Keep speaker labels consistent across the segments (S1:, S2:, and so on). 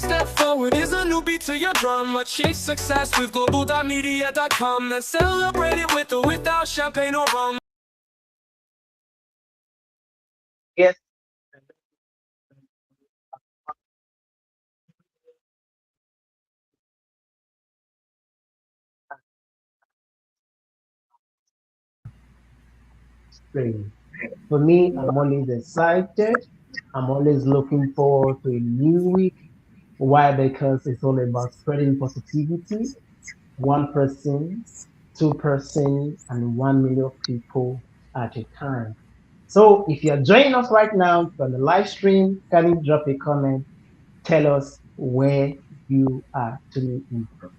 S1: step forward is a new beat to your drum. Achieve success with Global.Media.com and celebrate it with or without champagne or rum.
S2: Yes, spring. For me, I'm always excited. I'm always looking forward to a new week. Why? Because it's all about spreading positivity. One person, two-person, and 1 million people at a time. So if you're joining us right now from the live stream, can you drop a comment? Tell us where you are tuning in from.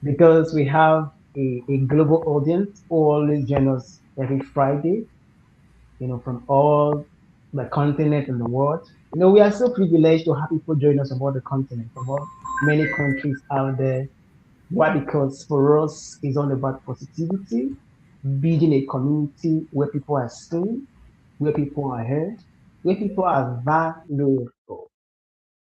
S2: Because we have a global audience who always join us every Friday, from all the continent in the world. We are so privileged to have people join us from all the continents, from all many countries out there. Why? Because for us, it's all about positivity, building a community where people are seen, where people are heard, where people are valuable,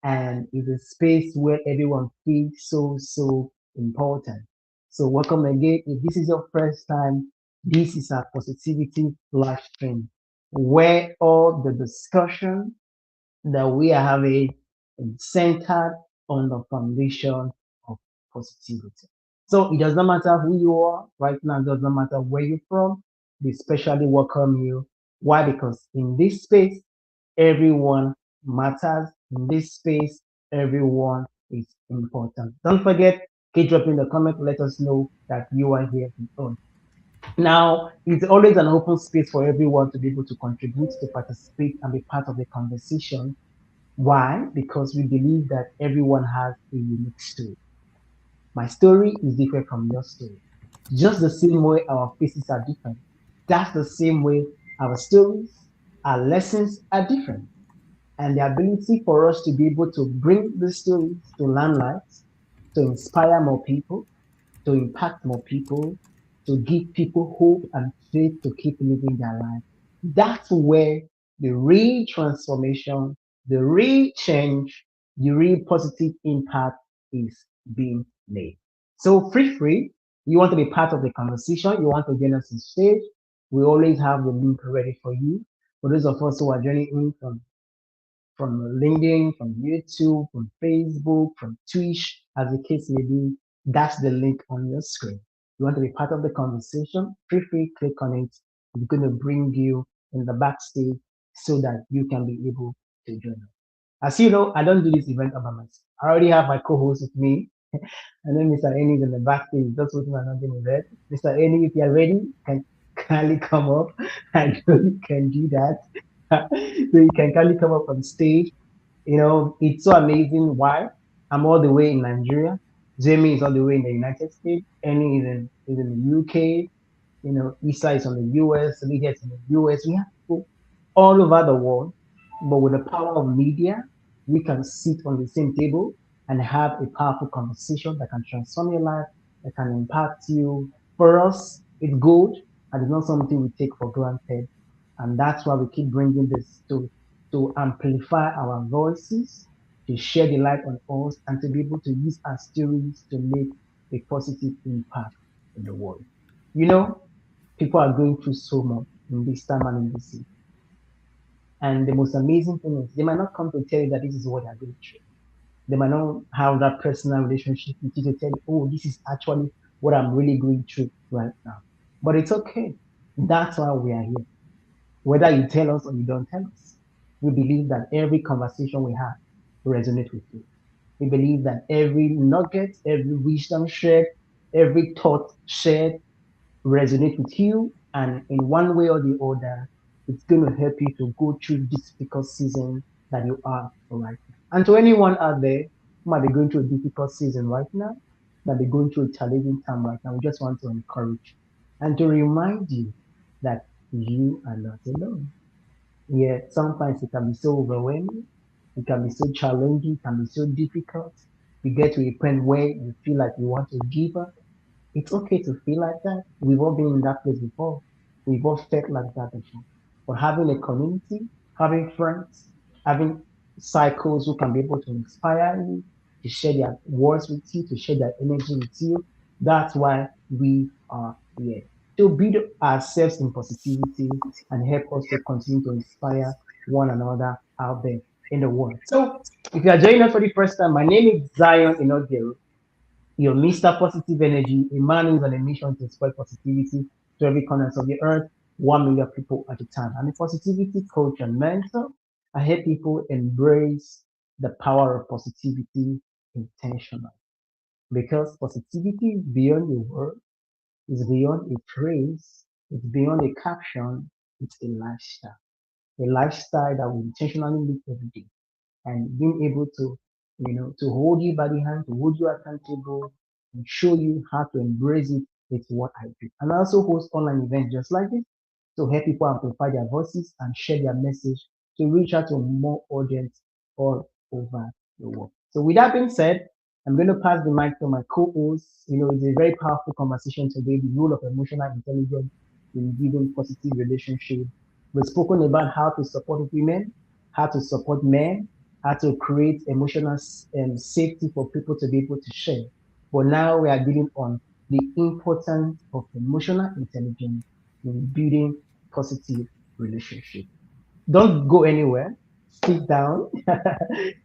S2: and it's a space where everyone feels so important. So welcome again. If this is your first time, this is our positivity live stream where all the discussion that we are having is centered on the foundation of positivity. So it does not matter who you are right now, it does not matter where you're from. We especially welcome you. Why? Because in this space, everyone matters. In this space, everyone is important. Don't forget, keep dropping the comment. Let us know that you are here with us. Now, it's always an open space for everyone to be able to contribute, to participate, and be part of the conversation. Why? Because we believe that everyone has a unique story. My story is different from your story. Just the same way our faces are different. That's the same way our stories, our lessons are different. And the ability for us to be able to bring these stories to limelight, to inspire more people, to impact more people, to give people hope and faith to keep living their life. That's where the real transformation, the real change, the real positive impact is being made. So feel free. You want to be part of the conversation, you want to join us on stage, we always have the link ready for you. For those of us who are joining in from LinkedIn, from YouTube, from Facebook, from Twitch, as the case may be, that's the link on your screen. You want to be part of the conversation? Feel free, click on it. It's going to bring you in the backstage so that you can be able to join us. As you know, I don't do this event all by myself. I already have my co-host with me, and then Mr. Eni is in the backstage, just waiting for nothing in bed. Mr. Eni, if you're ready, can kindly come up. I know you can do that. So you can kindly come up on stage. It's so amazing why I'm all the way in Nigeria. Jamie is all the way in the United States. Annie is in the UK. Isa is on the US. Lydia is in the US. We have people all over the world, but with the power of media, we can sit on the same table and have a powerful conversation that can transform your life, that can impact you. For us, it's good and it's not something we take for granted. And that's why we keep bringing this to amplify our voices, to share the light on us, and to be able to use our stories to make a positive impact in the world. You know, people are going through so much in this time and in this season. And the most amazing thing is they might not come to tell you that this is what they're going through. They might not have that personal relationship with you to tell you, oh, this is actually what I'm really going through right now. But it's okay. That's why we are here. Whether you tell us or you don't tell us, we believe that every conversation we have will resonate with you. We believe that every nugget, every wisdom shared, every thought shared resonate with you, and in one way or the other, it's going to help you to go through this difficult season that you are right now. And to anyone out there who might be going through a difficult season right now, might be going through a challenging time right now, we just want to encourage and to remind you that you are not alone. Yeah, sometimes it can be so overwhelming, it can be so challenging, it can be so difficult. You get to a point where you feel like you want to give up. It's okay to feel like that. We've all been in that place before. We've all felt like that before. But having a community, having friends, having cycles who can be able to inspire you, to share their words with you, to share their energy with you. That's why we are here to build ourselves in positivity and help us to continue to inspire one another out there in the world. So, if you are joining us for the first time, my name is Zion Inogero, your Mr. Positive Energy, a man who is on a mission to spread positivity to every corner of the earth, 1 million people at a time. I'm a positivity coach and mentor. I help people embrace the power of positivity intentionally because positivity is beyond a word, it's beyond a phrase, it's beyond a caption, it's a lifestyle that we intentionally live every day and being able to, to hold you by the hand, to hold you accountable, and show you how to embrace it is what I do. And I also host online events just like this to help people amplify their voices and share their message to reach out to more audience all over the world. So with that being said, I'm going to pass the mic to my co-host. It's a very powerful conversation today, the role of emotional intelligence in building positive relationships. We've spoken about how to support women, how to support men, how to create emotional safety for people to be able to share. But now we are dealing on the importance of emotional intelligence in building positive relationships. Don't go anywhere. Sit down.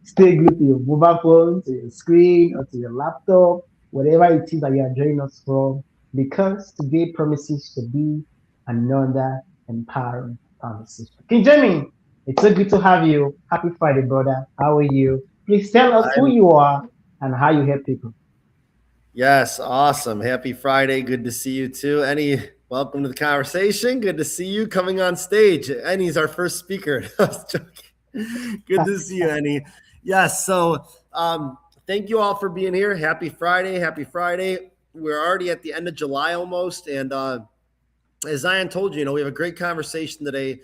S2: Stay glued to your mobile phone, to your screen, or to your laptop, whatever it is that you are joining us from, because today promises to be another empowering conversation. King Jamie, it's so good to have you. Happy Friday, brother. How are you? Please tell us who
S3: I'm
S2: you are and how you help people.
S3: Yes, awesome. Happy Friday. Good to see you too. Any welcome to the conversation. Good to see you coming on stage. Annie's our first speaker. I was joking. Good to see you, Annie. Yes, so thank you all for being here. Happy Friday. Happy Friday. We're already at the end of July almost, and as Zion told you, we have a great conversation today,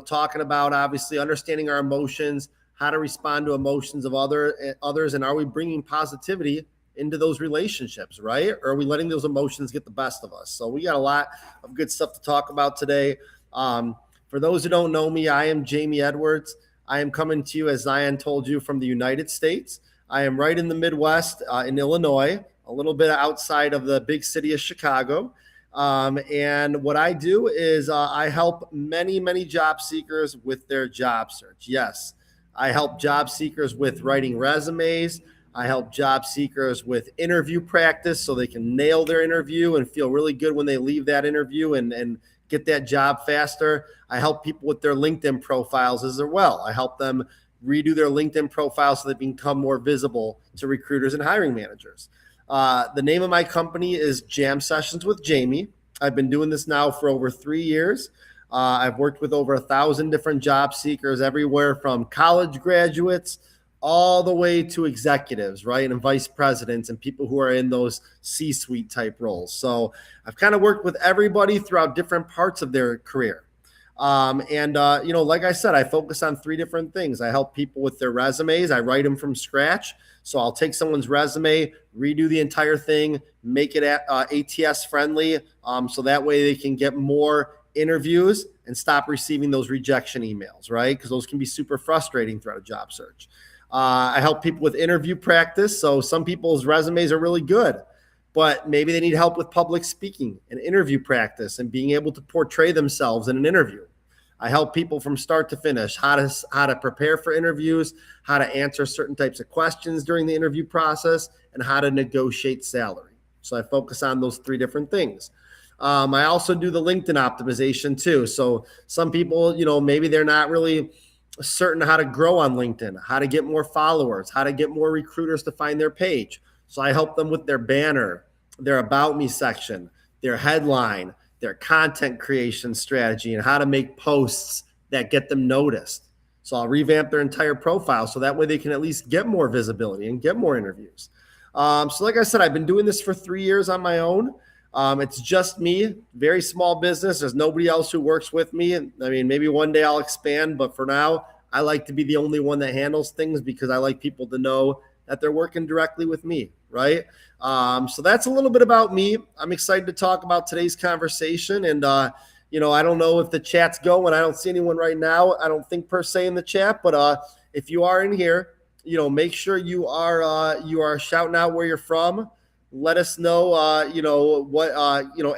S3: talking about obviously understanding our emotions, how to respond to emotions of others, and are we bringing positivity into those relationships, right? Or are we letting those emotions get the best of us? So we got a lot of good stuff to talk about today. For those who don't know me, I am Jamie Edwards. I am coming to you, as Zion told you, from the United States. I am right in the Midwest, in Illinois, a little bit outside of the big city of Chicago. And what I do is I help many, many job seekers with their job search. Yes, I help job seekers with writing resumes. I help job seekers with interview practice so they can nail their interview and feel really good when they leave that interview and get that job faster. I help people with their LinkedIn profiles as well. I help them redo their LinkedIn profile so they become more visible to recruiters and hiring managers. The name of my company is Jam Sessions with Jamie. I've been doing this now for over 3 years. I've worked with over 1,000 different job seekers, everywhere from college graduates all the way to executives, right? And vice presidents and people who are in those C-suite type roles. So I've kind of worked with everybody throughout different parts of their career. Like I said, I focus on 3 different things. I help people with their resumes. I write them from scratch. So I'll take someone's resume, redo the entire thing, make it ATS friendly, so that way they can get more interviews and stop receiving those rejection emails, right? Because those can be super frustrating throughout a job search. I help people with interview practice. So some people's resumes are really good, but maybe they need help with public speaking and interview practice and being able to portray themselves in an interview. I help people from start to finish, how to prepare for interviews, how to answer certain types of questions during the interview process, and how to negotiate salary. So I focus on those 3 different things. I also do the LinkedIn optimization too. So some people, maybe they're not really certain how to grow on LinkedIn, how to get more followers, how to get more recruiters to find their page. So I help them with their banner, their about me section, their headline, their content creation strategy, and how to make posts that get them noticed. So I'll revamp their entire profile so that way they can at least get more visibility and get more interviews. So like I said, I've been doing this for 3 years on my own. It's just me, very small business. There's nobody else who works with me. I mean, maybe one day I'll expand, but for now, I like to be the only one that handles things because I like people to know that they're working directly with me, right? So that's a little bit about me. I'm excited to talk about today's conversation. And, I don't know if the chat's going. I don't see anyone right now. I don't think per se in the chat, but if you are in here, make sure you are shouting out where you're from. Let us know, what,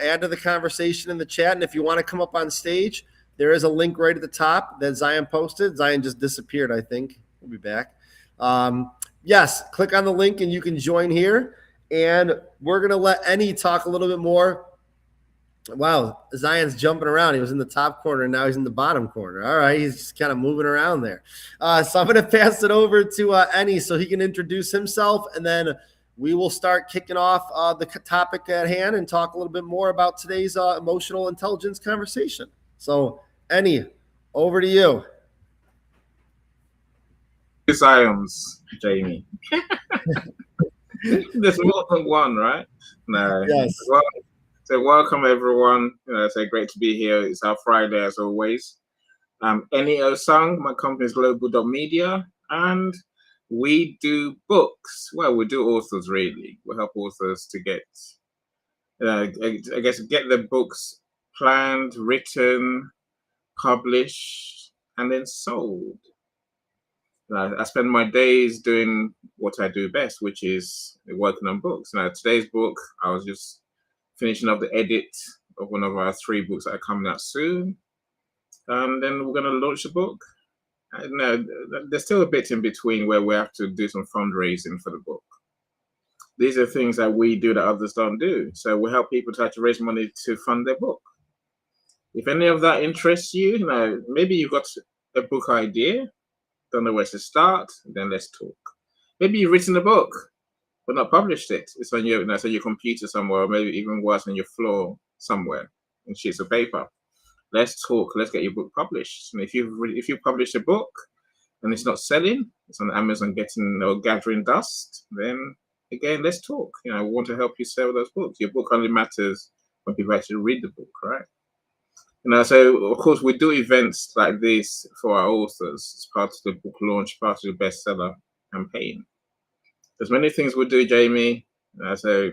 S3: add to the conversation in the chat. And if you want to come up on stage, there is a link right at the top that Zion posted. Zion just disappeared, I think. We'll be back. Yes, click on the link and you can join here. And we're going to let Any talk a little bit more. Wow, Zion's jumping around. He was in the top corner, and now he's in the bottom corner. All right, he's just kind of moving around there. So I'm going to pass it over to Any so he can introduce himself, and then we will start kicking off the topic at hand and talk a little bit more about today's emotional intelligence conversation. So, Any, over to you.
S4: Science, Jamie. There's more than one, right? No.
S3: Yes.
S4: Well, so welcome everyone. It's great to be here. It's our Friday as always. Eni Osang, my company is Global.Media, and we do books. Well, we do authors really. We help authors to get, get their books planned, written, published, and then sold. I spend my days doing what I do best, which is working on books. Now, today's book, I was just finishing up the edit of one of our 3 books that are coming out soon. And then we're going to launch the book. No, there's still a bit in between where we have to do some fundraising for the book. These are things that we do that others don't do. So we help people to raise money to fund their book. If any of that interests you, maybe you've got a book idea, don't know where to start, then let's talk. Maybe you've written a book, but not published it. It's on your, it's on your computer somewhere, or maybe even worse, on your floor somewhere in sheets of paper. Let's talk. Let's get your book published. And if you publish a book and it's not selling, it's on Amazon gathering dust, then again, let's talk. We want to help you sell those books. Your book only matters when people actually read the book, right? So of course we do events like this for our authors as part of the book launch, part of the bestseller campaign. There's many things we do, Jamie. So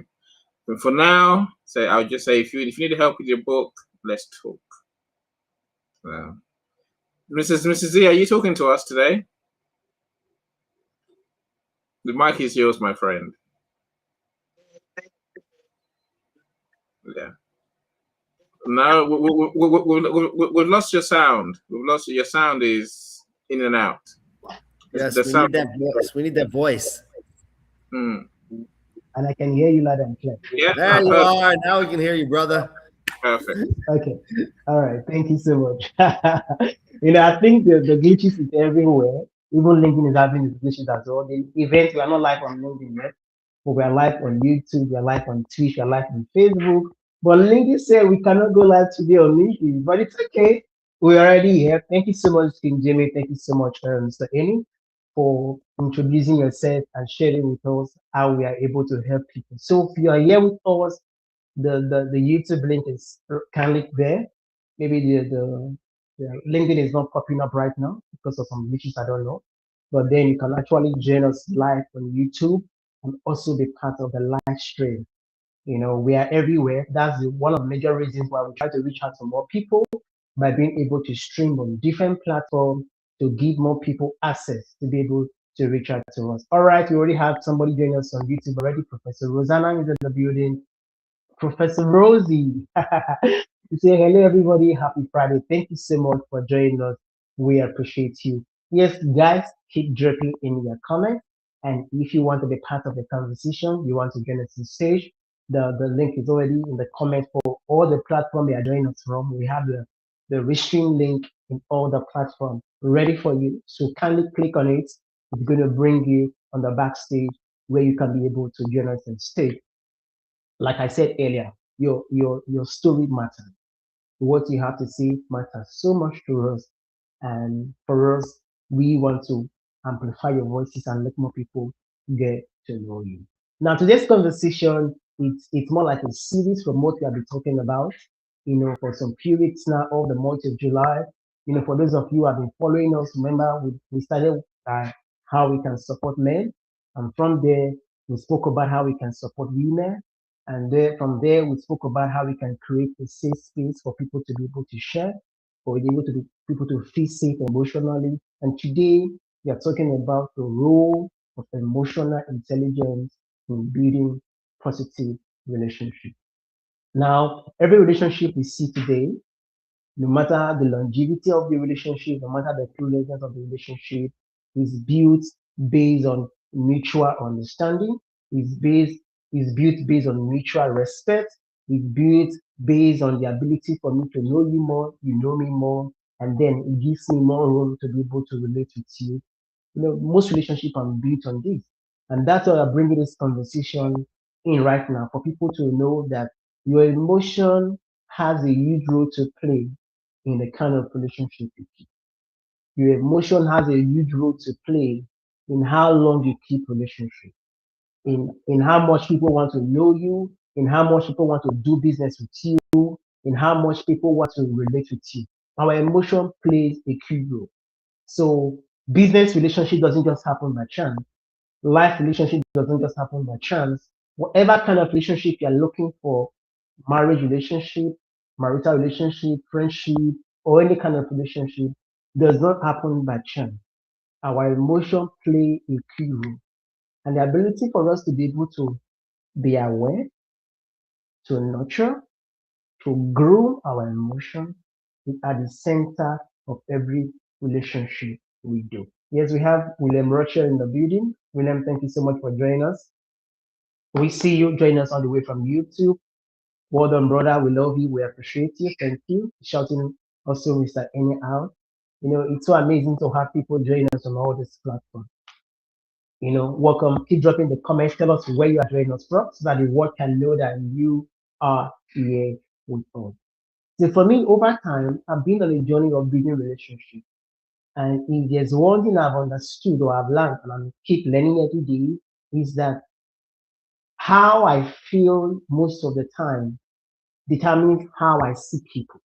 S4: for now, I'll just say if you need help with your book, let's talk. Mrs. Z, are you talking to us today? The mic is yours, my friend. Yeah. No, we've lost your sound. We've lost your sound is in and out.
S3: Yes, we need that voice. We need that voice.
S2: And I can hear you loud and clear.
S3: Yeah, there you are. Now we can hear you, brother.
S4: Perfect.
S2: Okay. All right. Thank you so much. I think the glitches is everywhere. Even LinkedIn is having these glitches as well. The events, we are not live on LinkedIn yet, but we are live on YouTube, we are live on Twitch, we are live on Facebook. But LinkedIn said we cannot go live today on LinkedIn, but it's okay. We're already here. Thank you so much, King Jimmy. Thank you so much, Mr. Eni, for introducing yourself and sharing with us how we are able to help people. So if you are here with us, the YouTube link is kindly there. Maybe the LinkedIn is not popping up right now because of some issues I don't know. But then you can actually join us live on YouTube and also be part of the live stream. We are everywhere. That's one of the major reasons why we try to reach out to more people by being able to stream on different platforms to give more people access to be able to reach out to us. All right, we already have somebody joining us on YouTube already. Professor Rosanna is in the building. Professor Rosie. You say hello, everybody. Happy Friday. Thank you so much for joining us. We appreciate you. Yes, guys, keep dropping in your comments. And if you want to be part of the conversation, you want to join us on stage, the link is already in the comment for all the platform you are joining us from. We have the restream link in all the platforms ready for you. So kindly click on it. It's going to bring you on the backstage where you can be able to join us on stage. Like I said earlier, your story matters. What you have to say matters so much to us. And for us, we want to amplify your voices and let more people get to know you. Now, today's conversation, it's more like a series from what we have been talking about, for some few weeks now, all the month of July. For those of you who have been following us, remember we started how we can support men. And from there, we spoke about how we can support women. And then from there, we spoke about how we can create a safe space for people to be able to share, for people to feel safe emotionally. And today, We are talking about the role of emotional intelligence in building positive relationships. Now, every relationship we see today, no matter the longevity of the relationship, no matter the closeness of the relationship, is built based on mutual understanding, is built based on mutual respect, is built based on the ability for me to know you more, you know me more, and then it gives me more room to be able to relate with you. Most relationships are built on this. And that's why I'm bringing this conversation in right now for people to know that your emotion has a huge role to play in the kind of relationship you keep. Your emotion has a huge role to play in how long you keep relationship, in how much people want to know you, in how much people want to do business with you, in how much people want to relate with you. Our emotion plays a key role. So business relationship doesn't just happen by chance. Life relationship doesn't just happen by chance. Whatever kind of relationship you're looking for, marriage relationship, marital relationship, friendship, or any kind of relationship, does not happen by chance. Our emotion play a key role. And the ability for us to be able to be aware, to nurture, to grow our emotion is at the center of every relationship we do. Yes, we have William Rocher in the building. William, thank you so much for joining us. We see you join us all the way from YouTube. Well done, brother. We love you. We appreciate you. Thank you. Shouting also Mr. Any out. It's so amazing to have people join us on all this platform. Welcome. Keep dropping the comments. Tell us where you are joining us from so that the world can know that you are here with us. So for me, over time, I've been on a journey of building relationships. And if there's one thing I've understood or I've learned, and I keep learning every day, is that how I feel most of the time determines how I see people.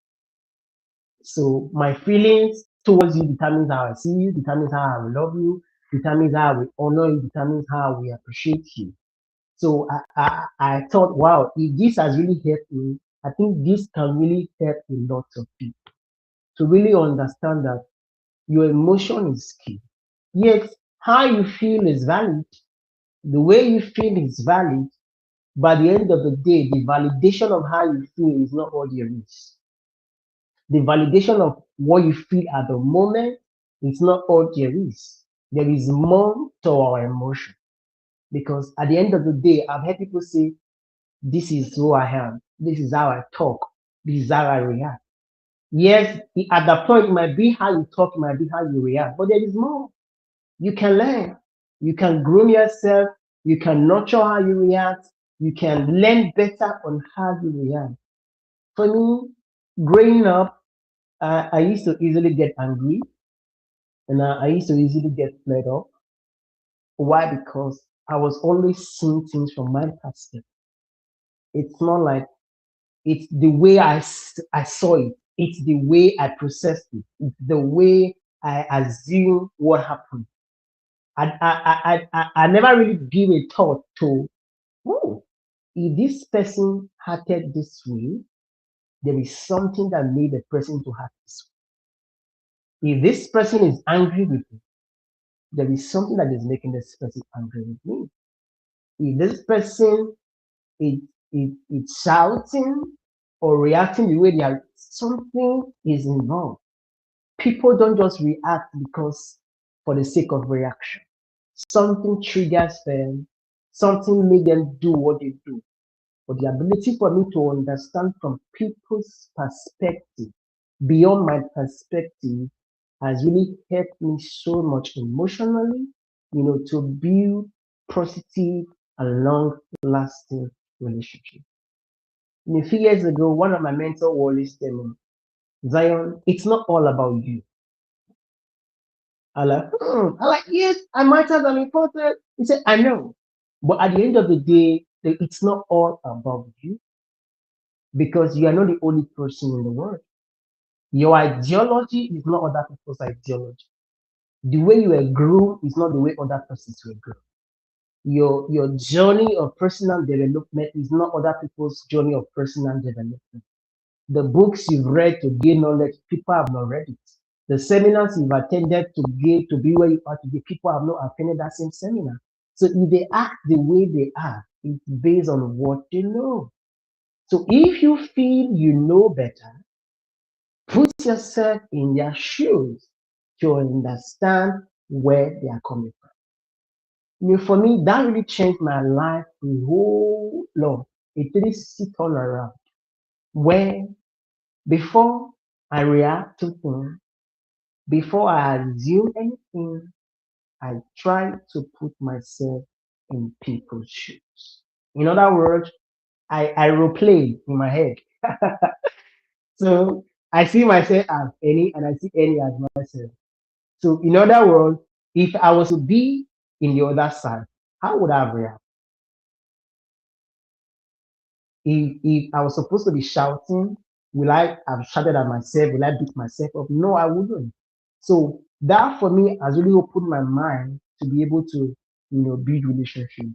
S2: So my feelings towards you determines how I see you, determines how I will love you, determines how I will honor you, determines how we appreciate you. So I thought, wow, if this has really helped me, I think this can really help a lot of people to really understand that your emotion is key. Yes, how you feel is valid. The way you feel is valid. But at the end of the day, the validation of how you feel is not all there is. The validation of what you feel at the moment is not all there is. There is more to our emotion. Because at the end of the day, I've heard people say, this is who I am. This is how I talk. This is how I react. Yes, at that point, it might be how you talk, it might be how you react. But there is more. You can learn. You can groom yourself. You can nurture how you react. You can learn better on how you react. For me, growing up, I used to easily get angry and I used to easily get fed up. Why? Because I was always seeing things from my perspective. It's not like it's the way I saw it. It's the way I processed it. It's the way I assume what happened. I never really give a thought to, oh, if this person acted this way, there is something that made the person to act this way. If this person is angry with me, there is something that is making this person angry with me. If this person is shouting or reacting the way they are, something is involved. People don't just react because for the sake of reaction. Something triggers them, something made them do what they do. But the ability for me to understand from people's perspective, beyond my perspective, has really helped me so much emotionally, to build positive and long-lasting relationship. A few years ago, one of my mentors always tell me, Zion, it's not all about you. I like, yes, I might have an important. He said, I know. But at the end of the day, it's not all about you because you are not the only person in the world. Your ideology is not other people's ideology. The way you were groomed is not the way other persons were groomed. Your journey of personal development is not other people's journey of personal development. The books you've read to gain knowledge, people have not read it. The seminars you've attended to get to be where you are today, people have not attended that same seminar. So if they act the way they are, it's based on what they know. So if you feel you know better, put yourself in their shoes to understand where they are coming from. For me, that really changed my life a whole lot. A 360 turnaround where before I react to things, before I assume anything, I try to put myself in people's shoes. In other words, I role play in my head. So I see myself as any and I see any as myself. So in other words, if I was to be in the other side, how would I react? If I was supposed to be shouting, will I have shouted at myself? Will I beat myself up? No, I wouldn't. So that for me has really opened my mind to be able to, build relationship.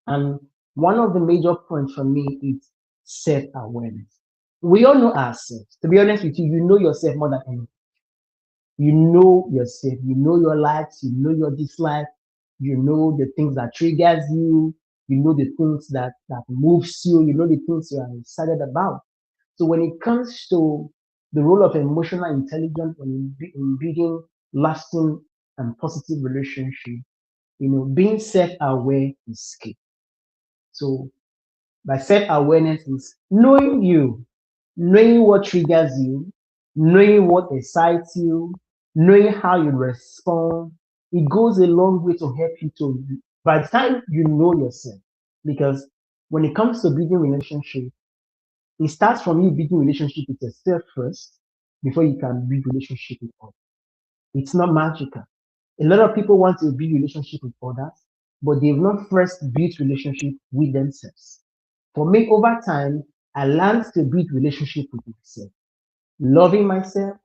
S2: And one of the major points for me is self-awareness. We all know ourselves. To be honest with you, you know yourself more than anything. You know yourself. You know your likes. You know your dislikes. You know the things that triggers you. You know the things that moves you. You know the things you are excited about. So when it comes to the role of emotional intelligence in building lasting and positive relationship, being self-aware is key. So by self-awareness is knowing what triggers you, knowing what excites you, knowing how you respond. It goes a long way to help you to, by the time you know yourself, because when it comes to building relationship, it starts from you building relationship with yourself first before you can build relationship with others. It's not magical. A lot of people want to build relationship with others, but they've not first built relationship with themselves. For me, over time, I learned to build relationship with myself, loving myself,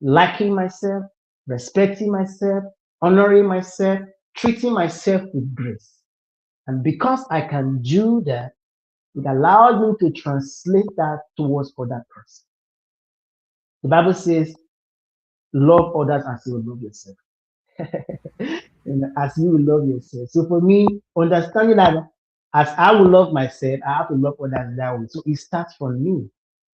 S2: liking myself, respecting myself, honoring myself, treating myself with grace. And because I can do that, it allows me to translate that towards other person. The Bible says, love others as you love yourself. As you will love yourself. So for me, understanding that as I will love myself, I have to love others that way. So it starts from me.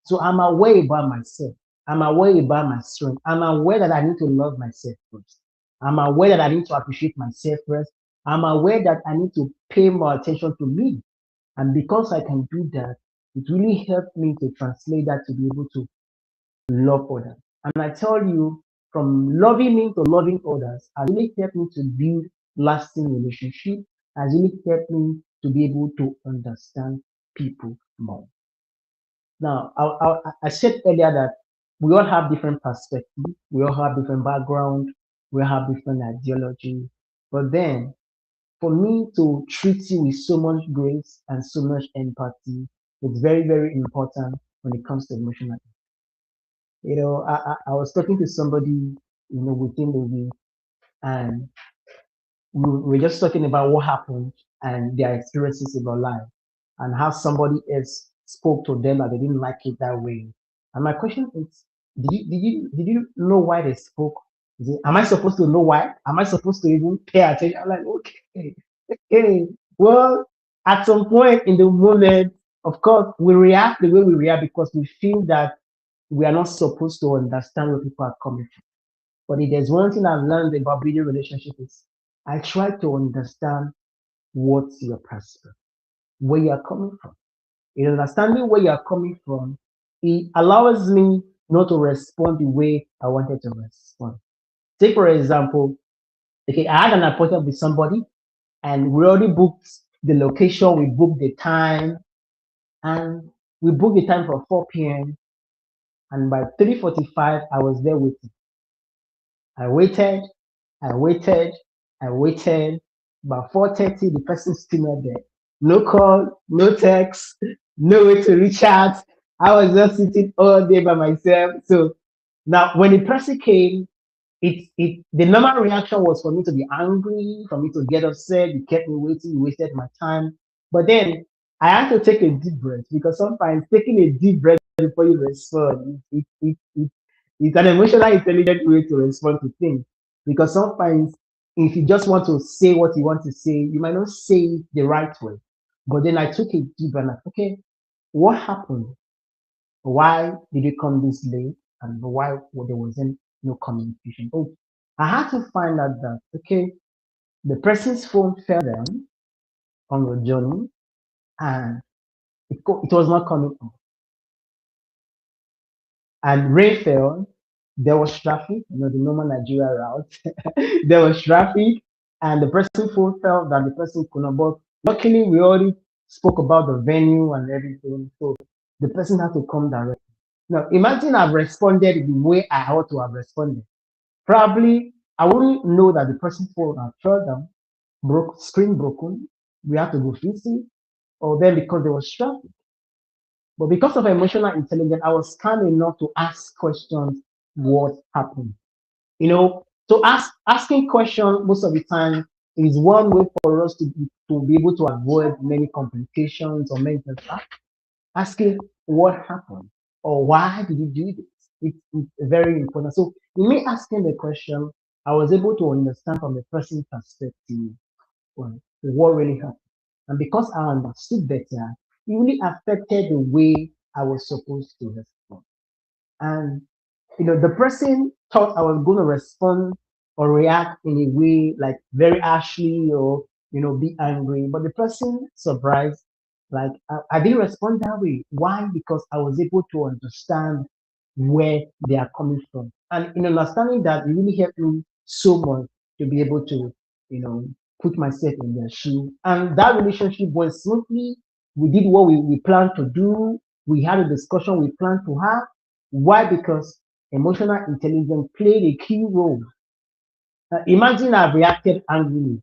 S2: So I'm aware about myself. I'm aware about my strength. I'm aware that I need to love myself first. I'm aware that I need to appreciate myself first. I'm aware that I need to pay more attention to me. And because I can do that, it really helped me to translate that to be able to love others. And I tell you, from loving me to loving others has really helped me to build lasting relationship, has really helped me to be able to understand people more. Now, I said earlier that we all have different perspectives, we all have different background, we all have different ideology. But then, for me to treat you with so much grace and so much empathy, it's very, very important when it comes to emotional. I was talking to somebody, within the week, and we were just talking about what happened and their experiences about life and how somebody else spoke to them that they didn't like it that way. And my question is, did you know why they spoke? Am I supposed to know why? Am I supposed to even pay attention? I'm like, okay. Well, at some point in the moment, of course, we react the way we react because we feel that we are not supposed to understand where people are coming from. But if there's one thing I've learned about building relationships is I try to understand what's your perspective, where you're coming from. In understanding where you're coming from, it allows me not to respond the way I wanted to respond. Take for example, okay, I had an appointment with somebody and we already booked the location, we booked the time, and we booked the time for 4 p.m. And by 3:45, I was there waiting. I waited, I waited, I waited. About 4:30, the person still not there. No call, no text, no way to reach out. I was just sitting all day by myself. So now when the person came, the normal reaction was for me to be angry, for me to get upset. You kept me waiting, you wasted my time. But then I had to take a deep breath because sometimes taking a deep breath before you respond, It's an emotional intelligent way to respond to things. Because sometimes if you just want to say what you want to say, you might not say it the right way. But then I took it deep and like, okay, what happened? Why did you come this late? And why there wasn't no communication? Oh, I had to find out that okay, the person's phone fell down on the journey and it was not coming up. And rain fell, there was traffic, the normal Nigeria route. There was traffic, and the person phone fell that the person could not. But luckily, we already spoke about the venue and everything, so the person had to come directly. Now, imagine I've responded the way I ought to have responded. Probably, I wouldn't know that the person's phone had fell down, broke, screen broken. We had to go fix it, or then because there was traffic. But because of emotional intelligence, I was calm enough to ask questions what happened. To asking questions most of the time is one way for us to be able to avoid many complications or many things. Asking what happened or why did you do this? It's very important. So in me asking the question, I was able to understand from the person's perspective what really happened. And because I understood better, it really affected the way I was supposed to respond. And the person thought I was going to respond or react in a way like very harshly or be angry. But the person surprised, like I didn't respond that way. Why? Because I was able to understand where they are coming from. And in understanding that, it really helped me so much to be able to, you know, put myself in their shoe. And that relationship went smoothly. We did what we planned to do. We had a discussion we planned to have. Why? Because emotional intelligence played a key role. Imagine I reacted angrily.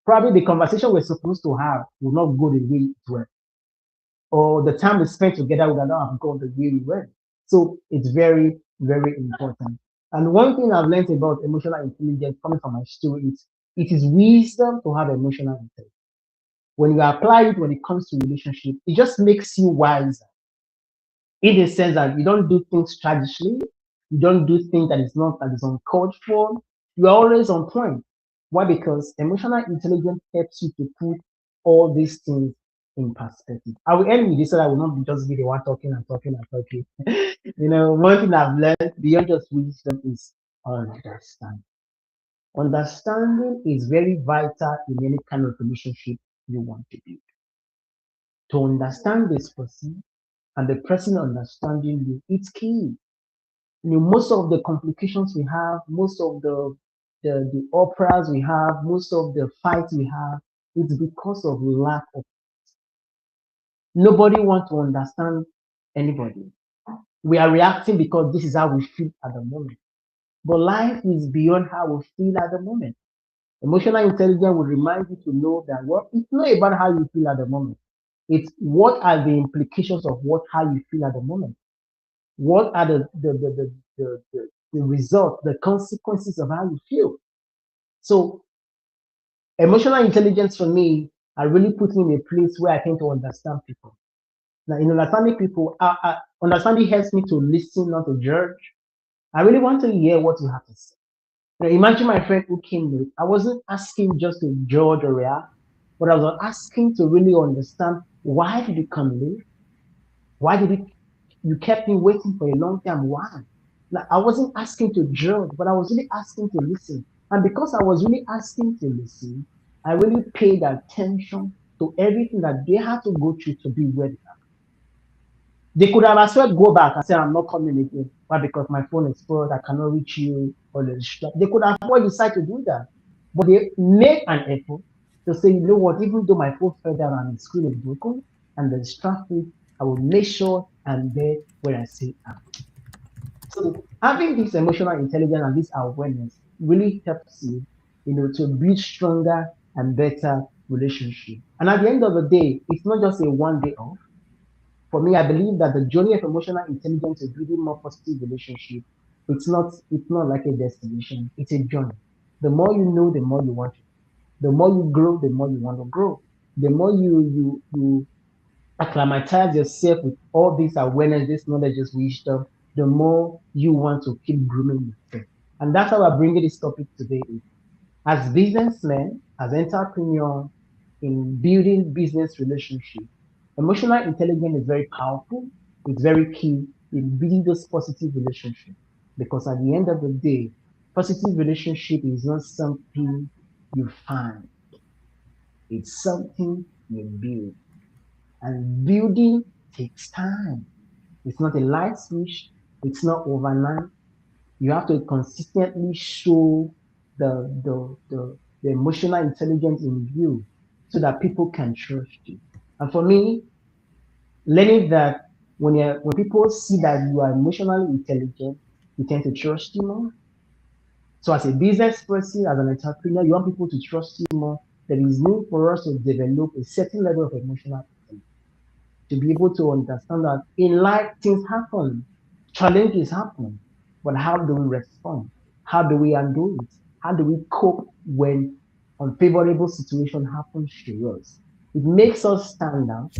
S2: Probably the conversation we're supposed to have will not go the way it went, or the time we spent together would not have gone the way we went. So it's very, very important. And one thing I've learned about emotional intelligence coming from my story is it is wisdom to have emotional intelligence. When you apply it when it comes to relationship, it just makes you wiser in the sense that you don't do things traditionally, you don't do things that is uncalled for. You are always on point. Why? Because emotional intelligence helps you to put all these things in perspective. I will end with this so that I will not just be the one talking and talking and talking. One thing I've learned beyond just wisdom is understanding. Understanding is very vital in any kind of relationship you want to build. To understand this person and the person understanding you, it's key. Most of the complications we have, most of the operas we have, most of the fights we have, it's because of lack of. Nobody wants to understand anybody. We are reacting because this is how we feel at the moment. But life is beyond how we feel at the moment. Emotional intelligence will remind you to know that it's not about how you feel at the moment. It's what are the implications of how you feel at the moment. What are the results, the consequences of how you feel? So emotional intelligence for me, I really put me in a place where I tend to understand people. Now, in understanding people, understanding helps me to listen, not to judge. I really want to hear what you have to say. Imagine my friend who came late. I wasn't asking just to judge or react, but I was asking to really understand why did you come late? Why did you kept me waiting for a long time? Why? Like, I wasn't asking to judge, but I was really asking to listen. And because I was really asking to listen, I really paid attention to everything that they had to go through to be where they are. They could have as well go back and say, I'm not coming again. Why? Because my phone is spoiled, I cannot reach you, or they could have well decide to do that. But they made an effort to say, you know what, even though my phone fell down and the screen is broken and there's traffic, I will make sure I'm there when I say I'm. So having this emotional intelligence and this awareness really helps you, to build stronger and better relationship. And at the end of the day, it's not just a one day off. For me, I believe that the journey of emotional intelligence is building more positive relationship. It's not like a destination. It's a journey. The more you know, the more you want to. The more you grow, the more you want to grow. The more you acclimatize yourself with all this awareness, this knowledge, this wisdom, the more you want to keep grooming yourself. And that's how I'm bringing this topic today. As businessmen, as entrepreneurs, in building business relationship, emotional intelligence is very powerful. It's very key in building those positive relationships. Because at the end of the day, positive relationship is not something you find. It's something you build. And building takes time. It's not a light switch. It's not overnight. You have to consistently show the emotional intelligence in you so that people can trust you. And for me, learning that when people see that you are emotionally intelligent, they tend to trust you more. So as a business person, as an entrepreneur, you want people to trust you more. There is need for us to develop a certain level of emotional intelligence to be able to understand that in life things happen, challenges happen, but how do we respond? How do we handle it? How do we cope when unfavorable situation happens to us? It makes us stand out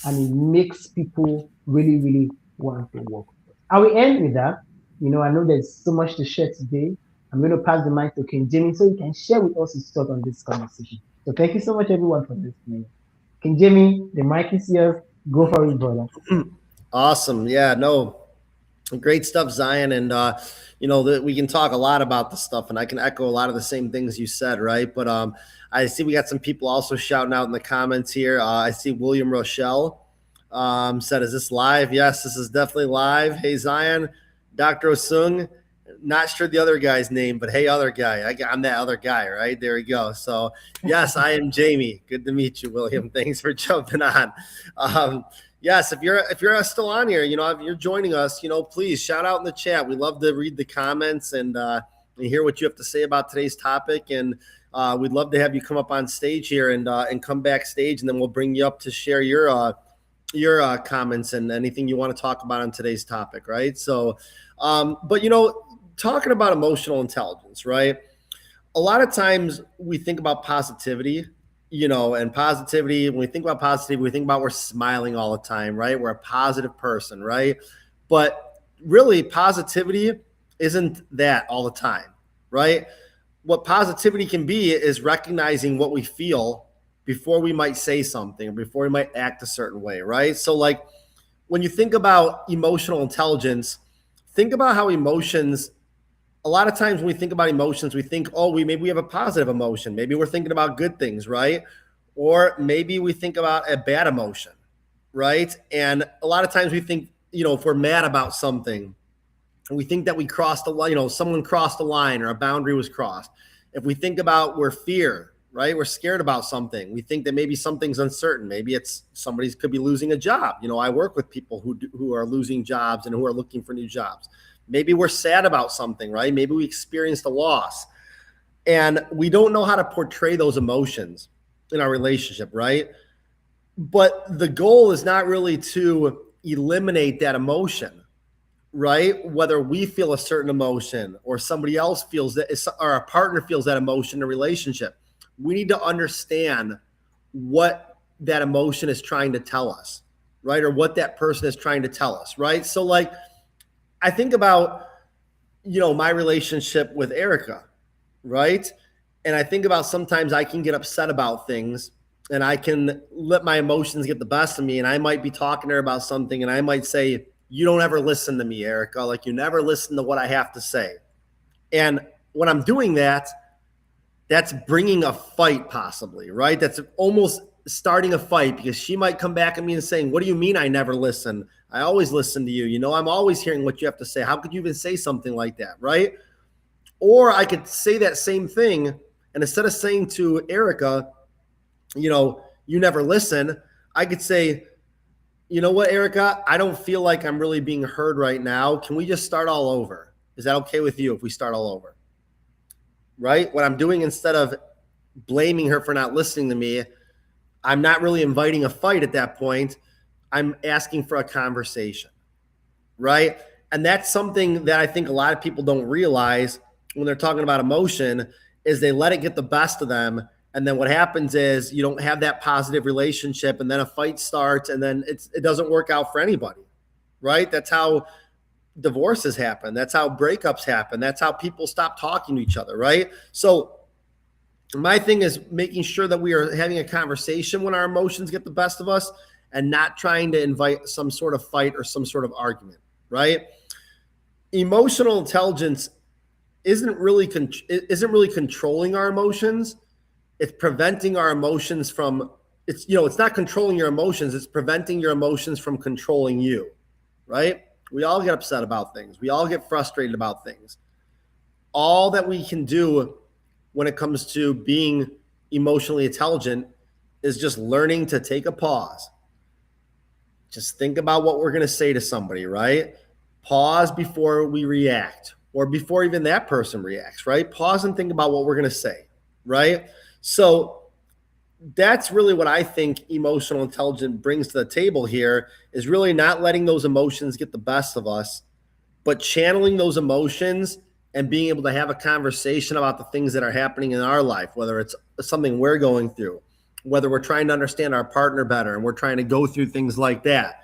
S2: and it makes people really, really want to work with us. I will end with that. I know there's so much to share today. I'm going to pass the mic to King Jamie so he can share with us his thought on this conversation. So thank you so much, everyone, for listening. King Jamie, the mic is yours. Go for it, brother.
S3: Awesome. Yeah, no, great stuff, Zion. And, we can talk a lot about the stuff, and I can echo a lot of the same things you said, right? But I see we got some people also shouting out in the comments here. I see William Rochelle said, is this live? Yes, this is definitely live. Hey, Zion, Dr. Osung. Not sure the other guy's name, but hey, other guy. I'm that other guy, right? There we go. So, yes, I am Jamie. Good to meet you, William. Thanks for jumping on. Yes, if you're still on here, if you're joining us, please shout out in the chat. We love to read the comments and hear what you have to say about today's topic. And we'd love to have you come up on stage here and come backstage, and then we'll bring you up to share your comments and anything you want to talk about on today's topic, right? So, but talking about emotional intelligence, right? A lot of times we think about positivity, and positivity, when we think about positivity, we think about we're smiling all the time, right? We're a positive person, right? But really, positivity isn't that all the time, right? What positivity can be is recognizing what we feel before we might say something or before we might act a certain way, right? So, like, when you think about emotional intelligence, think about how emotions, a lot of times when we think about emotions, we think, maybe we have a positive emotion. Maybe we're thinking about good things, right? Or maybe we think about a bad emotion, right? And a lot of times we think, if we're mad about something, we think that we crossed the line, someone crossed the line or a boundary was crossed. If we think about we're fear, right? We're scared about something. We think that maybe something's uncertain. Maybe it's somebody could be losing a job. I work with people who are losing jobs and who are looking for new jobs. Maybe we're sad about something, right? Maybe we experienced a loss and we don't know how to portray those emotions in our relationship, right? But the goal is not really to eliminate that emotion, right? Whether we feel a certain emotion or somebody else feels that, or our partner feels that emotion in a relationship. We need to understand what that emotion is trying to tell us, right? Or what that person is trying to tell us, right? So, like, I think about, my relationship with Erica, right? And I think about sometimes I can get upset about things and I can let my emotions get the best of me. And I might be talking to her about something and I might say, you don't ever listen to me, Erica. Like, you never listen to what I have to say. And when I'm doing that, that's bringing a fight possibly, right? That's almost starting a fight because she might come back at me and saying, what do you mean I never listen? I always listen to you. I'm always hearing what you have to say. How could you even say something like that, right? Or I could say that same thing, and instead of saying to Erica, you never listen, I could say, you know what, Erica, I don't feel like I'm really being heard right now. Can we just start all over? Is that okay with you if we start all over? Right? What I'm doing, instead of blaming her for not listening to me, I'm not really inviting a fight at that point. I'm asking for a conversation, right? And that's something that I think a lot of people don't realize when they're talking about emotion, is they let it get the best of them. And then what happens is you don't have that positive relationship, and then a fight starts, and then it doesn't work out for anybody, right? That's how divorces happen. That's how breakups happen. That's how people stop talking to each other, right? So my thing is making sure that we are having a conversation when our emotions get the best of us and not trying to invite some sort of fight or some sort of argument, right? Emotional intelligence isn't really controlling our emotions. It's preventing our emotions from, it's not controlling your emotions, it's preventing your emotions from controlling you, right? We all get upset about things. We all get frustrated about things. All that we can do when it comes to being emotionally intelligent is just learning to take a pause. Just think about what we're going to say to somebody, right? Pause before we react, or before even that person reacts, right? Pause and think about what we're going to say, right? So that's really what I think emotional intelligence brings to the table here, is really not letting those emotions get the best of us, but channeling those emotions and being able to have a conversation about the things that are happening in our life, whether it's something we're going through, whether we're trying to understand our partner better and we're trying to go through things like that.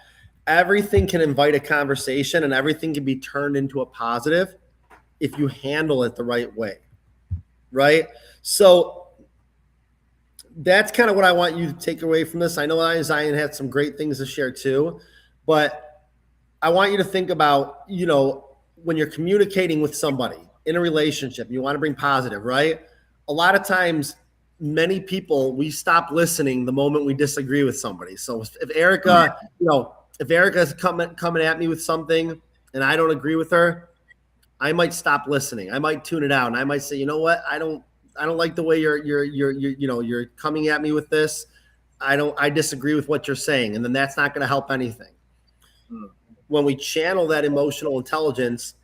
S3: Everything can invite a conversation and everything can be turned into a positive if you handle it the right way, right? So that's kind of what I want you to take away from this. I know Zion had some great things to share too, but I want you to think about, when you're communicating with somebody in a relationship, you want to bring positive, right? A lot of times, many people, we stop listening the moment we disagree with somebody. So if Erica, if Erica's coming at me with something and I don't agree with her, I might stop listening. I might tune it out, and I might say, you know what, I don't like the way you're coming at me with this. I disagree with what you're saying, and then that's not going to help anything. When we channel that emotional intelligence,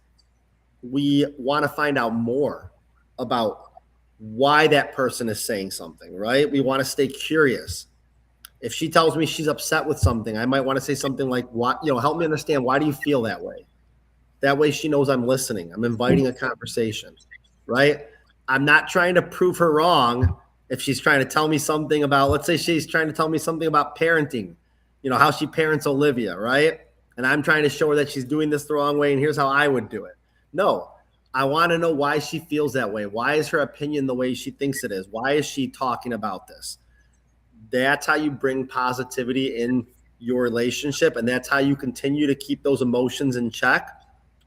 S3: we want to find out more about why that person is saying something, right? We want to stay curious. If she tells me she's upset with something, I might want to say something like, "What, help me understand, why do you feel that way?" That way she knows I'm listening. I'm inviting a conversation, right? I'm not trying to prove her wrong. If she's trying to tell me something about, let's say she's trying to tell me something about parenting, how she parents Olivia, right? And I'm trying to show her that she's doing this the wrong way and here's how I would do it. No, I want to know why she feels that way. Why is her opinion the way she thinks it is? Why is she talking about this? That's how you bring positivity in your relationship, and that's how you continue to keep those emotions in check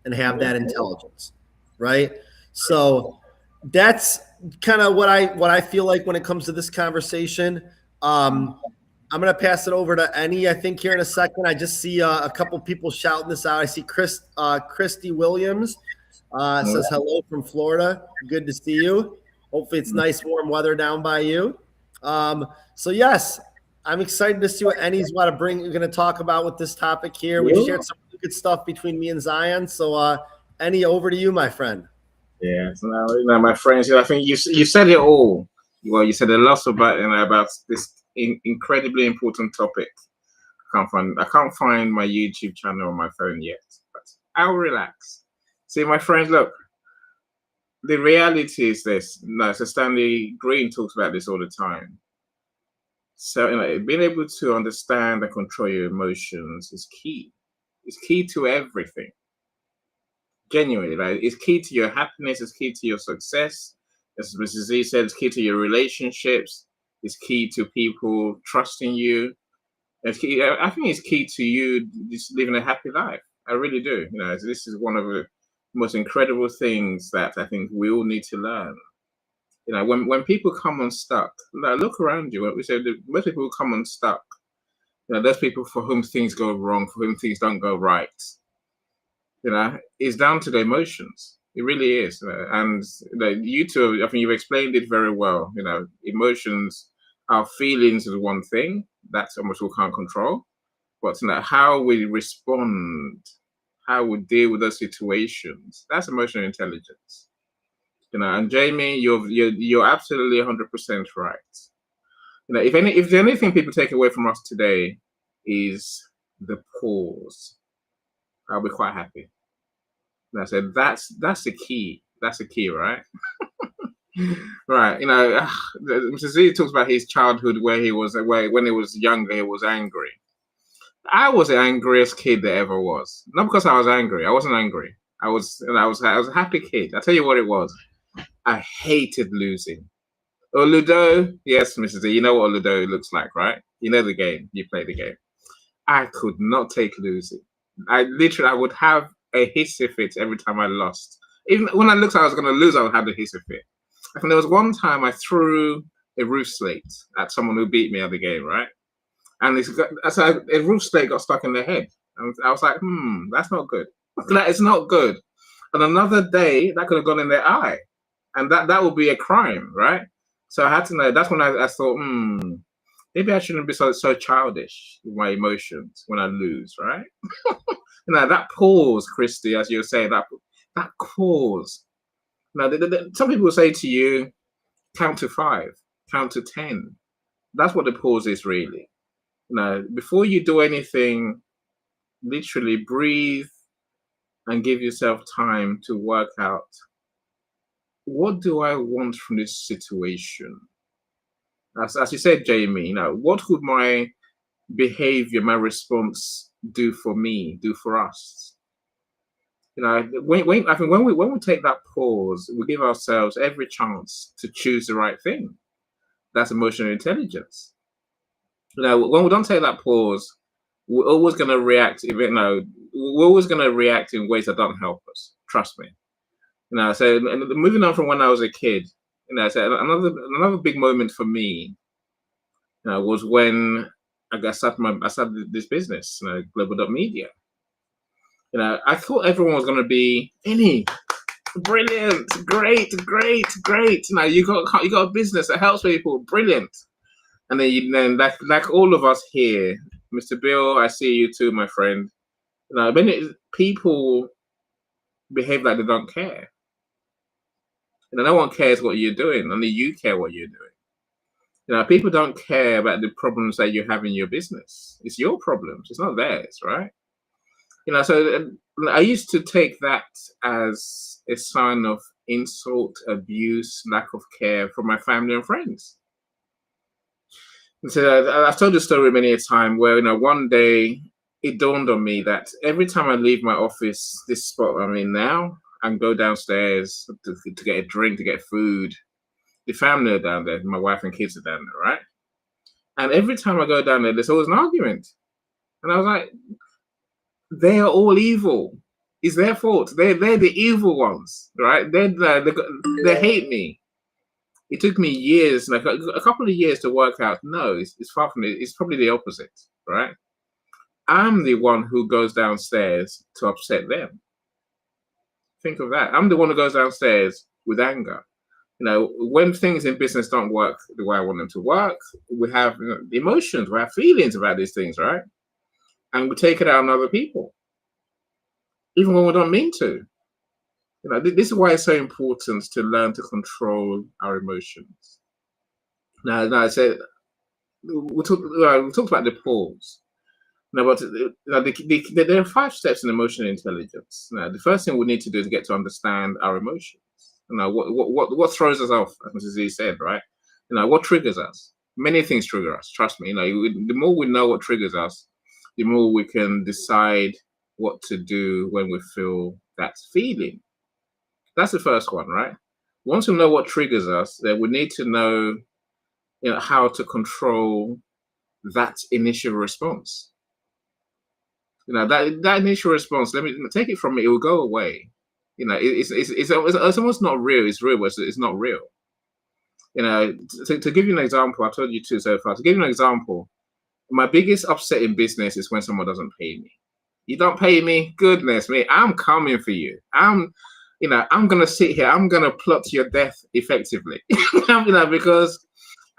S3: and have that intelligence, right? So that's kind of what I feel like when it comes to this conversation. I'm going to pass it over to Annie, I think, here in a second. I just see a couple people shouting this out. I see Christy Williams says hello from Florida. Good to see you. Hopefully it's nice, warm weather down by you. So, yes, I'm excited to see what Annie's going to talk about with this topic here. We shared some good stuff between me and Zion. So, Annie, over to you, my friend.
S4: Yeah, so now, my friends, I think you said it all. Well, you said a lot about this incredibly important topic. I can't find my YouTube channel on my phone yet, but I'll relax. See, my friends, look, the reality is this. So Stanley Green talks about this all the time. So being able to understand and control your emotions is key. It's key to everything. Genuinely, like, it's key to your happiness. It's key to your success. As Mrs. Z said, it's key to your relationships. It's key to people trusting you. I think it's key to you just living a happy life. I really do. This is one of the most incredible things that I think we all need to learn. When people come unstuck, look around you. We say most people who come unstuck, those people for whom things go wrong, for whom things don't go right. It's down to the emotions. It really is. And you two, I think you've explained it very well. Emotions, our feelings is one thing. That's almost we can't control. But how we respond, how we deal with those situations, that's emotional intelligence. And Jamie, you're absolutely 100% right. If there's anything people take away from us today is the pause, I'll be quite happy. And I said, that's the key. That's the key, right? Right. Mr. Z talks about his childhood where when he was younger, he was angry. I was the angriest kid there ever was. Not because I was angry. I wasn't angry. I was a happy kid. I tell you what it was. I hated losing. Oh, Ludo. Yes, Mrs. D. You know what Ludo looks like, right? You know the game. You play the game. I could not take losing. I would have a hissy fit every time I lost. Even when I looked like I was going to lose, I would have a hissy fit. I think there was one time I threw a roof slate at someone who beat me at the game, right? And a roof slate got stuck in their head. And I was like, that's not good. That is not good. And another day, that could have gone in their eye. And that would be a crime, right? So I had to know. That's when I thought, maybe I shouldn't be so childish with my emotions when I lose, right? That pause, Christy, as you say, that pause. Now, some people say to you, count to 5, count to 10. That's what the pause is really. Before you do anything, literally breathe and give yourself time to work out, what do I want from this situation? As you said, Jamie, what would my behavior, my response do for me, do for us? I think when we take that pause, we give ourselves every chance to choose the right thing. That's emotional intelligence. When we don't take that pause, we're always going to react. We're always going to react in ways that don't help us. Trust me. So moving on from when I was a kid, so another big moment for me, was when I started this business, Global.Media. I thought everyone was going to be brilliant, great. You got a business that helps people, brilliant. And then like all of us here, Mr. Bill, I see you too, my friend. Many people behave like they don't care. No one cares what you're doing, only you care what you're doing. People don't care about the problems that you have in your business. It's your problems, it's not theirs, right? So I used to take that as a sign of insult, abuse, lack of care from my family and friends. And so I've told the story many a time where, one day it dawned on me that every time I leave my office, this spot I'm in now, and go downstairs to get a drink, to get food, the family are down there, my wife and kids are down there, right? And every time I go down there, there's always an argument. And I was like, they are all evil. It's their fault. They're the evil ones, right? They hate me. It took me years, like a couple of years to work out, no, it's far from it. It's probably the opposite, right? I'm the one who goes downstairs to upset them. Think of that. I'm the one who goes downstairs with anger. When things in business don't work the way I want them to work, we have emotions, we have feelings about these things, right? And we take it out on other people, even when we don't mean to. This is why it's so important to learn to control our emotions. Now I said we talked about the pause. But there are 5 steps in emotional intelligence. The first thing we need to do is get to understand our emotions. What throws us off, as Mrs. Z said, right? What triggers us? Many things trigger us. Trust me. The more we know what triggers us, the more we can decide what to do when we feel that feeling. That's the first one, right? Once we know what triggers us, then we need to know, how to control that initial response. That initial response. Let me take it from me. It will go away. It's almost not real. It's real, but it's not real. To give you an example, I've told you two so far. To give you an example, my biggest upset in business is when someone doesn't pay me. You don't pay me, goodness me, I'm coming for you. I'm gonna sit here. I'm gonna plot your death effectively. Because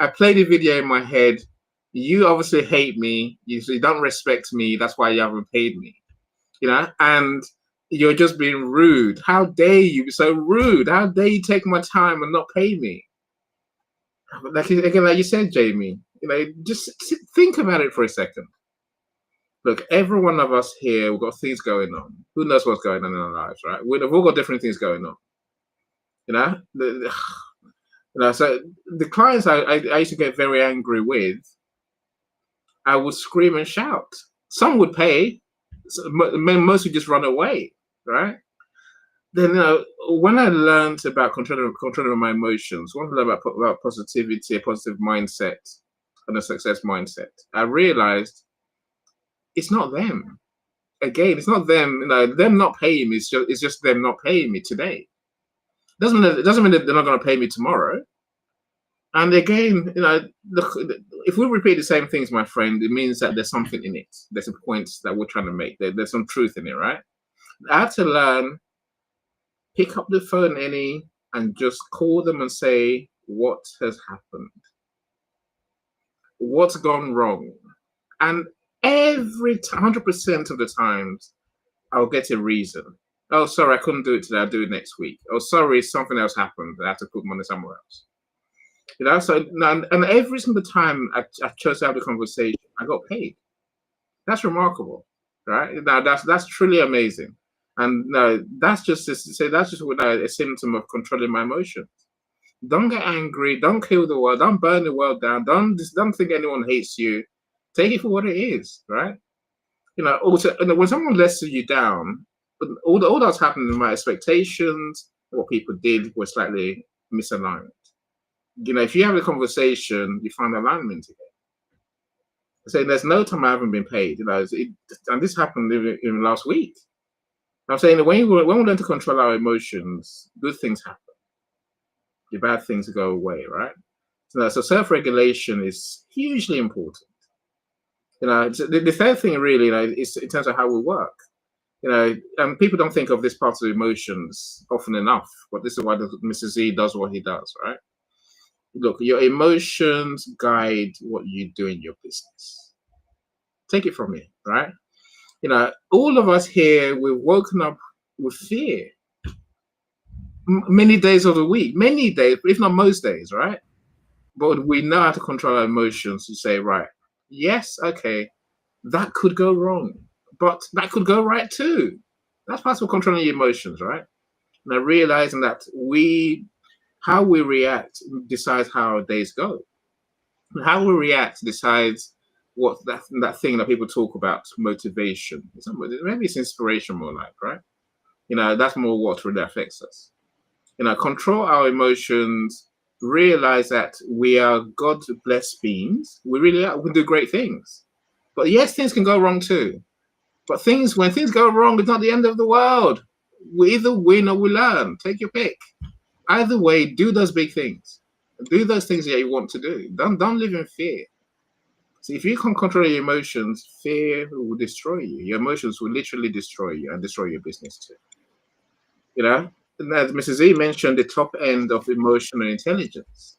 S4: I played the video in my head. You obviously hate me. You don't respect me. That's why you haven't paid me. And you're just being rude. How dare you be so rude? How dare you take my time and not pay me? Like you said, Jamie, just think about it for a second. Look, every one of us here, we've got things going on. Who knows what's going on in our lives, right? We've all got different things going on. So the clients I used to get very angry with, I would scream and shout. Some would pay, most would just run away, right? Then when I learned about controlling my emotions, when I learned about positivity, a positive mindset, and a success mindset, I realized it's not them. Again, it's not them. Them not paying me. It's just them not paying me today. It doesn't mean that they're not going to pay me tomorrow. And again, if we repeat the same things, my friend, it means that there's something in it. There's a point that we're trying to make. There's some truth in it, right? I had to learn. Pick up the phone, and just call them and say, what has happened? What's gone wrong? And 100% of the times, I'll get a reason. Oh, sorry, I couldn't do it today. I'll do it next week. Oh, sorry, something else happened. I have to put money somewhere else. So and every single time I chose to have the conversation, I got paid. That's remarkable, right? Now that's truly amazing. And that's just a symptom of controlling my emotions. Don't get angry. Don't kill the world. Don't burn the world down. Don't think anyone hates you. Take it for what it is, right? Also, when someone lets you down, all that's happened in my expectations, what people did was slightly misaligned. If you have a conversation, you find alignment again. So there's no time I haven't been paid. And this happened even last week. I'm saying when we learn to control our emotions, good things happen. The bad things go away, right? So self-regulation is hugely important. The third thing really, is in terms of how we work. And people don't think of this part of emotions often enough, but this is why Mr. Z does what he does, right? Look, your emotions guide what you do in your business. Take it from me, right? All of us here, we've woken up with fear. Many days of the week, many days, if not most days, right? But we know how to control our emotions to say, right, yes, okay, that could go wrong, but that could go right too. That's part of controlling your emotions, right? Now realizing that how we react decides how our days go. How we react decides what that thing that people talk about, motivation. Maybe it's inspiration more like, right? That's more what really affects us. Control our emotions, realize that we are God-blessed beings. We really are. We do great things. But yes, things can go wrong too. But when things go wrong, it's not the end of the world. We either win or we learn. Take your pick. Either way, do those big things. Do those things that you want to do. Don't live in fear. See, if you can't control your emotions, fear will destroy you. Your emotions will literally destroy you and destroy your business too. And as Mrs. Z mentioned, the top end of emotional intelligence,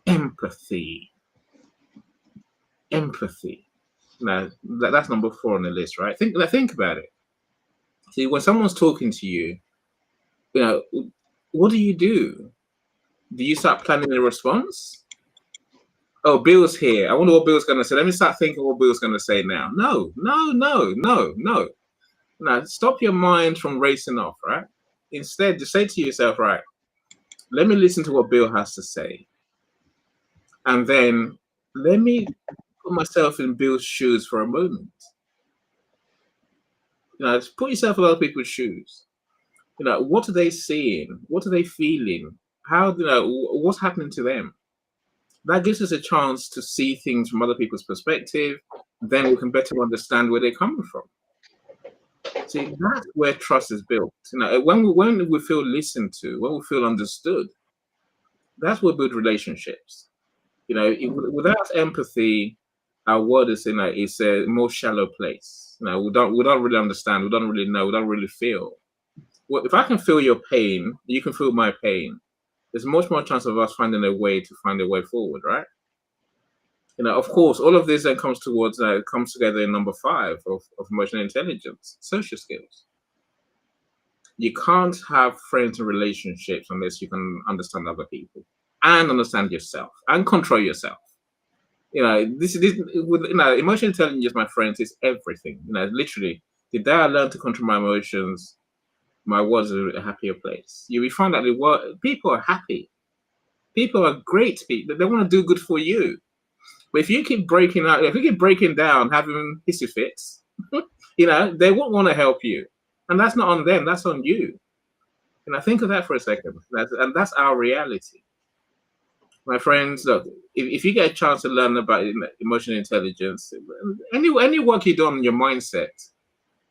S4: empathy. Empathy. Now, that's number 4 on the list, right? Think about it. See, when someone's talking to you, what do? Do you start planning a response? Oh, Bill's here. I wonder what Bill's going to say. Let me start thinking what Bill's going to say now. No. Now, stop your mind from racing off, right? Instead, just say to yourself, right, let me listen to what Bill has to say. And then let me put myself in Bill's shoes for a moment. Just put yourself in other people's shoes. What are they seeing? What are they feeling? What's happening to them? That gives us a chance to see things from other people's perspective. Then we can better understand where they're coming from. See, that's where trust is built. When we feel listened to, when we feel understood, that's where we build relationships. Without empathy, our world is it's a more shallow place. We don't really understand. We don't really know. We don't really feel. Well, if I can feel your pain, you can feel my pain. There's much more chance of us finding a way forward, right? Of course, all of this then comes together in number 5 of emotional intelligence, social skills. You can't have friends and relationships unless you can understand other people and understand yourself and control yourself. Emotional intelligence, my friends, is everything. Literally, the day I learned to control my emotions, my world is a happier place. We find that people are happy. People are great people. They want to do good for you. But if you keep breaking out, if you keep breaking down, having hissy fits, they won't want to help you. And that's not on them, that's on you. Think of that for a second. That's our reality. My friends, look, if you get a chance to learn about emotional intelligence, any work you do on your mindset,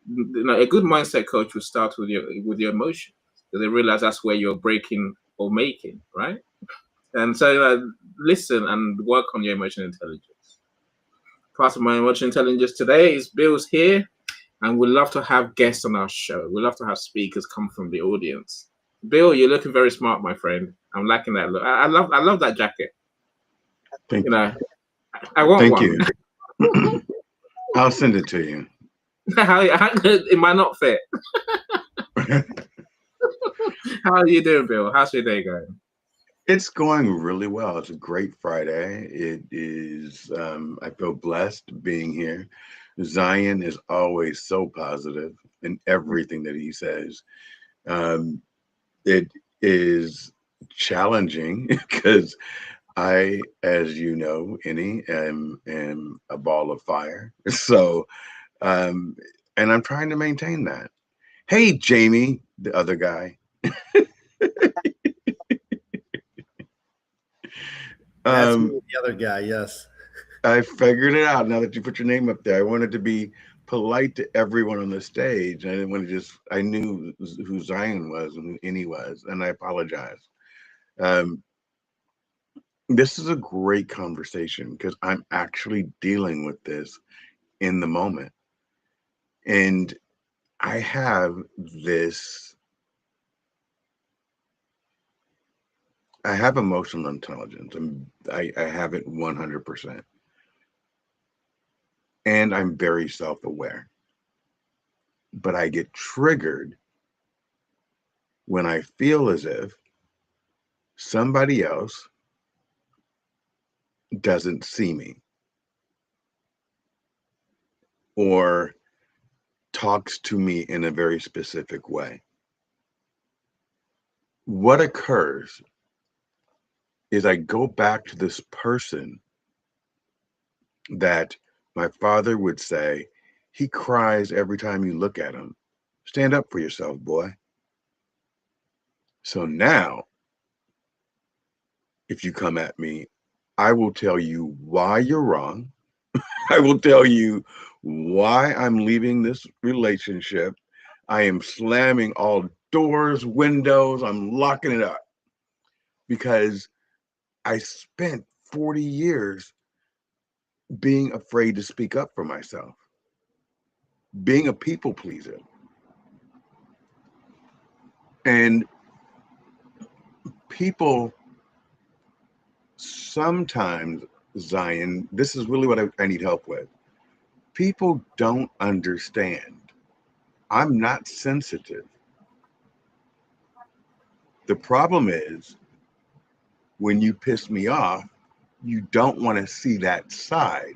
S4: a good mindset coach will start with your emotions, because they realize that's where you're breaking or making, right? And so listen and work on your emotional intelligence. Part of my emotional intelligence today is Bill's here, and we'd love to have guests on our show. We'd love to have speakers come from the audience. Bill, you're looking very smart, my friend. I'm liking that look. I love that jacket.
S5: Thank you.
S4: I want
S5: Thank
S4: one.
S5: you. I'll send it to you.
S4: It might not fit. How are you doing, Bill? How's your day going?
S5: It's going really well. It's a great Friday. It is, I feel blessed being here. Zion is always so positive in everything that he says. It is challenging because I, as you know, am a ball of fire. So, and I'm trying to maintain that. Hey, Jamie, the other guy.
S3: That's me, the other guy. Yes.
S5: I figured it out now that you put your name up there. I wanted to be polite to everyone on the stage. I didn't want to I knew who Zion was and who Innie was, and I apologize. This is a great conversation because I'm actually dealing with this in the moment. And I have emotional intelligence. I have it 100%. And I'm very self-aware. But I get triggered when I feel as if somebody else doesn't see me or talks to me in a very specific way. What occurs is I go back to this person that my father would say, he cries every time you look at him. Stand up for yourself, boy. So now, if you come at me, I will tell you why you're wrong. I will tell you why I'm leaving this relationship. I am slamming all doors, windows, I'm locking it up because I spent 40 years being afraid to speak up for myself, being a people pleaser. And people sometimes, Zion, this is really what I need help with. People don't understand. I'm not sensitive. The problem is when you piss me off, you don't want to see that side.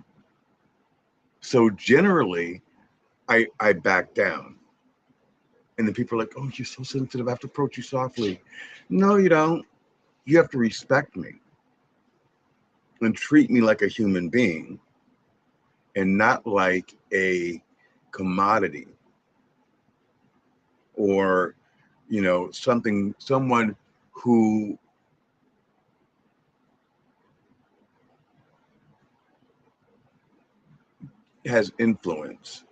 S5: So generally, I back down. And then people are like, oh, you're so sensitive. I have to approach you softly. No, you don't. You have to respect me and treat me like a human being and not like a commodity or, someone who has influence.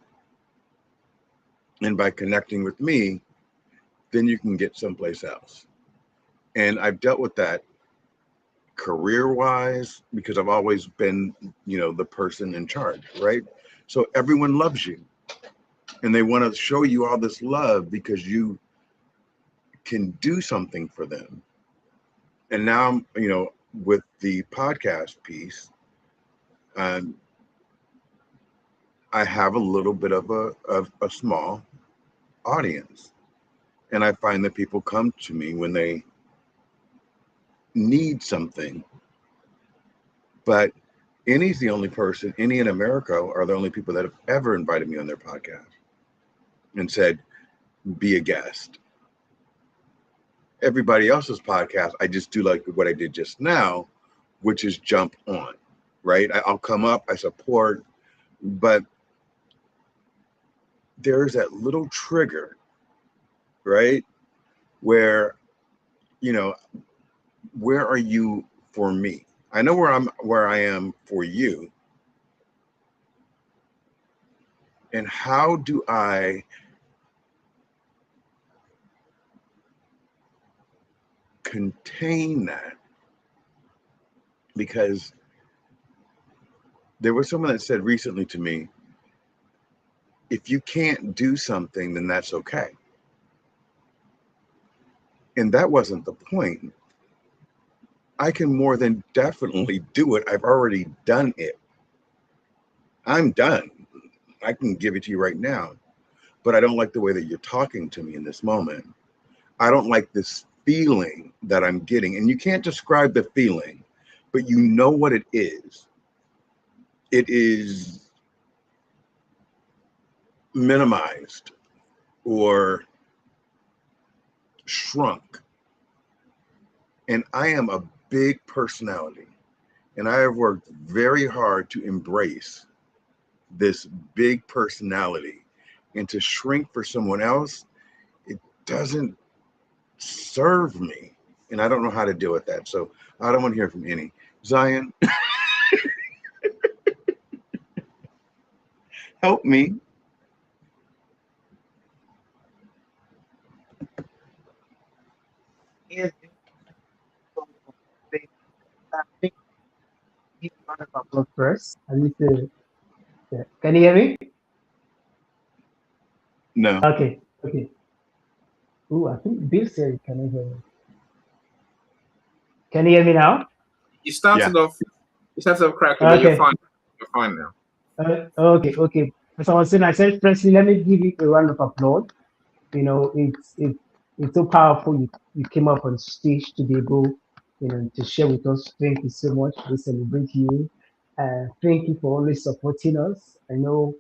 S5: And by connecting with me, then you can get someplace else. And I've dealt with that career-wise because I've always been, the person in charge, right? So everyone loves you and they want to show you all this love because you can do something for them. And now, with the podcast piece, I have a little bit of a small audience. And I find that people come to me when they need something. But Innie's the only person, Innie in America are the only people that have ever invited me on their podcast and said, be a guest. Everybody else's podcast, I just do like what I did just now, which is jump on. right? I'll come up, I support, but there's that little trigger, right? Where, you know, where are you for me? I know where I am for you. And how do I contain that? Because there was someone that said recently to me, if you can't do something, then that's okay. And that wasn't the point. I can more than definitely do it. I've already done it. I'm done. I can give it to you right now. But I don't like the way that you're talking to me in this moment. I don't like this feeling that I'm getting. And you can't describe the feeling, but you know what it is. It is minimized or shrunk. And I am a big personality. And I have worked very hard to embrace this big personality, and to shrink for someone else, it doesn't serve me. And I don't know how to deal with that. So I don't want to hear from any. Zion, help me.
S2: Yes, I think give round of applause first. I need to. Yeah. Can you hear me?
S5: No.
S2: Okay. Okay. Oh, I think Bill said, "Can you hear me?" Can you hear me now?
S4: You
S5: Yeah.
S4: started off, crackly, but you're
S2: Okay.
S4: fine. You're fine now.
S2: Okay. Okay. As I was saying, I said, firstly, let me give you a round of applause. It's so powerful. You came up on stage to be able, to share with us. Thank you so much. We celebrate you. Thank you for always supporting us. I know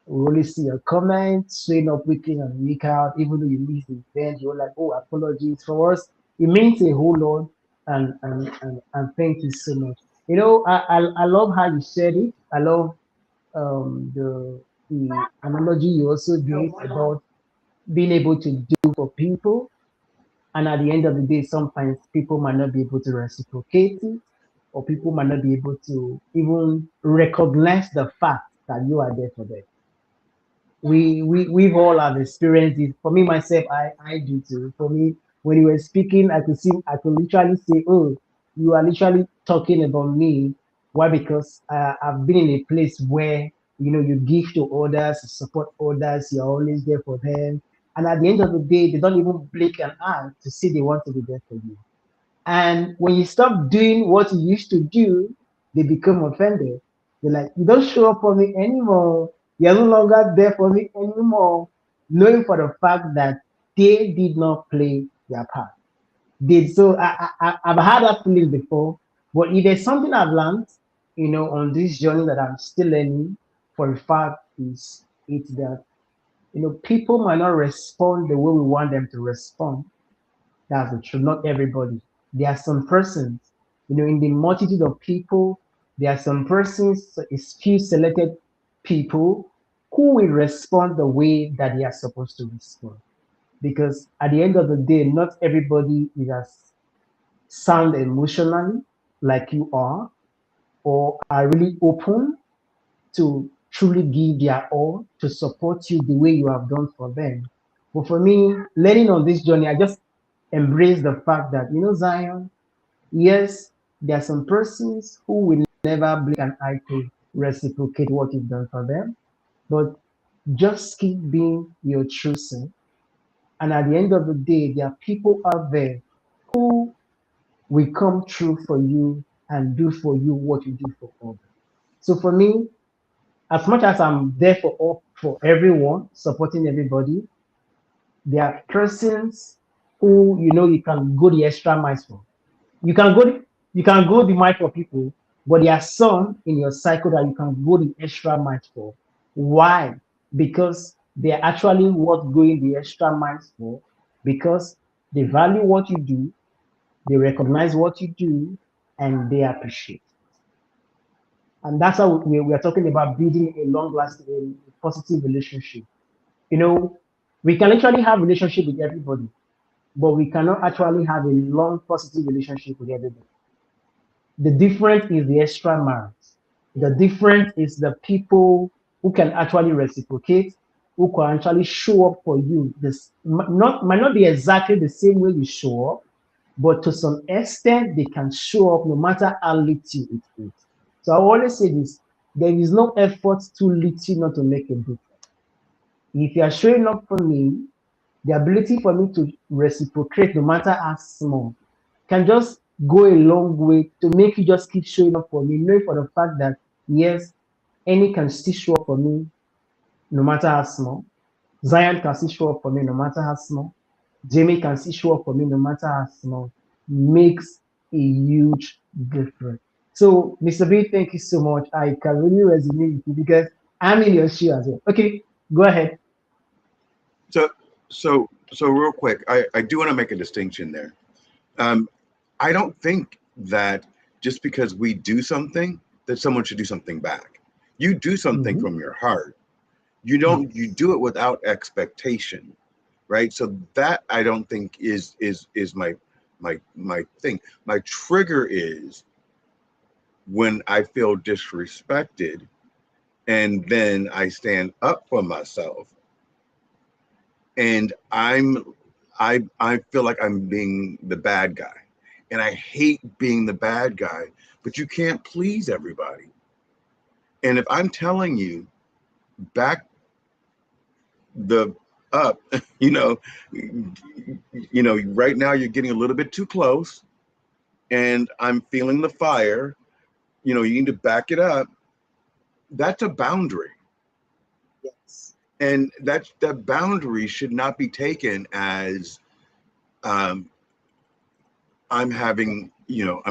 S2: we always see your comments, showing up week in and week out. Even though you miss the event, you're like, oh, apologies for us. It means a whole lot. And thank you so much. I love how you said it. I love the analogy you also gave about being able to do for people. And at the end of the day, sometimes people might not be able to reciprocate it, or people might not be able to even recognize the fact that you are there for them. We've all have experienced it. For me myself, I do too. For me, when you were speaking, I could literally say, oh, you are literally talking about me. Why? Because I've been in a place where you give to others, you support others, you're always there for them, and at the end of the day, they don't even blink an eye to say they want to be there for you. And when you stop doing what you used to do, they become offended. They're like, you don't show up for me anymore. You're no longer there for me anymore. Knowing for the fact that they did not play their part. So I've had that feeling before. But if there's something I've learned, on this journey that I'm still learning, for a fact is it's that people might not respond the way we want them to respond. That's the truth. Not everybody. There are some persons, in the multitude of people, there are some persons, a few selected people who will respond the way that they are supposed to respond. Because at the end of the day, not everybody is as sound emotionally like you are, or are really open to truly give their all to support you the way you have done for them. But for me, learning on this journey, I just embrace the fact that, Zion, yes, there are some persons who will never blink an eye to reciprocate what you've done for them, but just keep being your true self. And at the end of the day, there are people out there who will come true for you and do for you what you do for others. So for me, as much as I'm there for everyone, supporting everybody, there are persons who you can go the extra miles for. You can go you can go the mile for people, but there are some in your cycle that you can go the extra mile for. Why? Because they're actually worth going the extra miles for, because they value what you do, they recognize what you do, and they appreciate. And that's how we are talking about building a long-lasting, positive relationship. You know, we can literally have relationship with everybody, but we cannot actually have a long, positive relationship with everybody. The difference is the extra miles. The difference is the people who can actually reciprocate, who can actually show up for you. This might not be exactly the same way you show up, but to some extent they can show up no matter how little it is. So I always say this: there is no effort too little not to make a difference. If you are showing up for me, the ability for me to reciprocate, no matter how small, can just go a long way to make you just keep showing up for me, knowing for the fact that yes, any can still show up for me no matter how small. Zion can still show up for me no matter how small. Jamie can still show up for me no matter how small. Makes a huge difference. So, Mr. B, thank you so much. I can really resonate with you because I'm in your shoe as well. Okay, go ahead.
S5: So, so real quick, I do want to make a distinction there. Um, I don't think that just because we do something, that someone should do something back. You do something
S2: Mhm.
S5: from your heart. You don't. You do it without expectation, right? So that I don't think is my thing. My trigger is when I feel disrespected, and then I stand up for myself, and I feel like I'm being the bad guy, and I hate being the bad guy. But you can't please everybody. And if I'm telling you back the up, you know, right now you're getting a little bit too close, and I'm feeling the fire. You need to back it up. That's a boundary,
S2: Yes.
S5: and that boundary should not be taken as um, I'm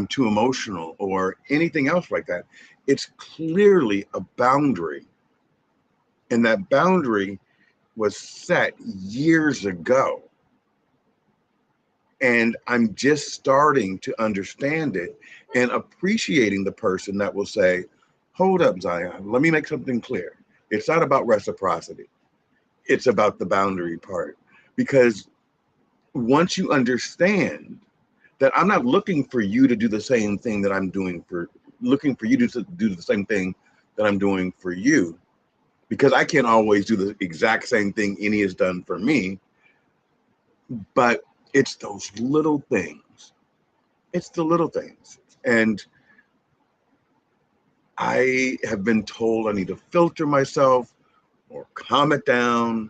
S5: too emotional or anything else like that. It's clearly a boundary, and that boundary was set years ago. And I'm just starting to understand it and appreciating the person that will say, hold up, Zion, let me make something clear. It's not about reciprocity. It's about the boundary part. Because once you understand that I'm not looking for you to do the same thing that I'm doing looking for you to do the same thing that I'm doing for you, because I can't always do the exact same thing any has done for me, but it's those little things. It's the little things. And I have been told I need to filter myself or calm it down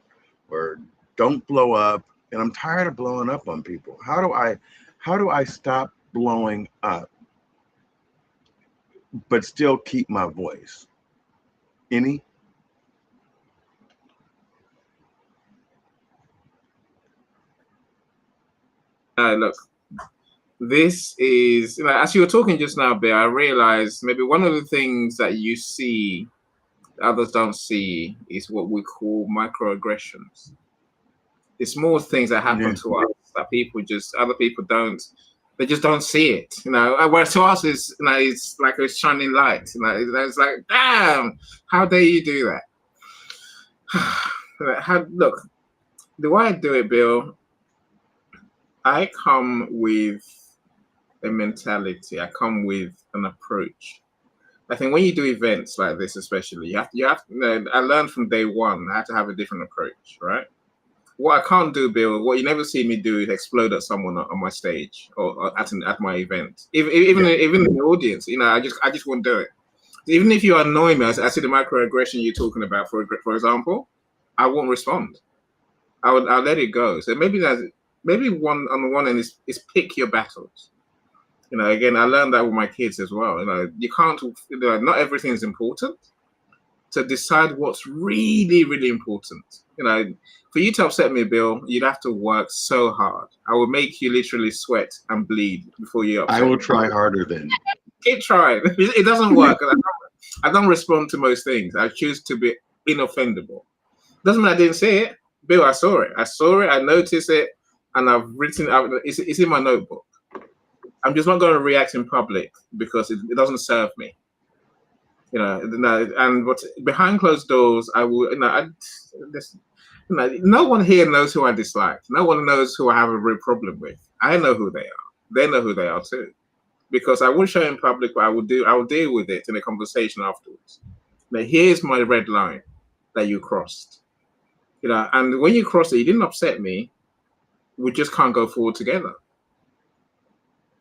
S5: or don't blow up. And I'm tired of blowing up on people. How do I stop blowing up but still keep my voice? Any?
S4: Look, this is, as you were talking just now, Bill, I realized maybe one of the things that you see that others don't see is what we call microaggressions. The small things that happen
S5: Yeah.
S4: to us that other people don't, they just don't see it, whereas to us it's like a shining light, it's like, damn, how dare you do that? Look, the way I do it, Bill, I come with a mentality. I come with an approach. I think when you do events like this, especially, I learned from day one, I had to have a different approach, right? What I can't do, Bill, what you never see me do is explode at someone on my stage or at my event. Even in the audience, I just won't do it. Even if you annoy me, I see the microaggression you're talking about, for example, I won't respond. I'll let it go. So maybe one on the one end is pick your battles. Again, I learned that with my kids as well. You can't, not everything is important. To decide what's really, really important. For you to upset me, Bill, you'd have to work so hard. I will make you literally sweat and bleed before you upset
S5: I will
S4: me.
S5: try harder then.
S4: Keep trying. It doesn't work. I don't respond to most things. I choose to be inoffendable. Doesn't mean I didn't say it. Bill, I saw it. I noticed it, and I've written out. It's in my notebook. I'm just not going to react in public because it doesn't serve me. And but behind closed doors, I will, this, no one here knows who I dislike. No one knows who I have a real problem with. I know who they are. They know who they are too. Because I won't show in public, but I will deal with it in a conversation afterwards. Now, here's my red line that you crossed. And when you crossed it, you didn't upset me. We just can't go forward together.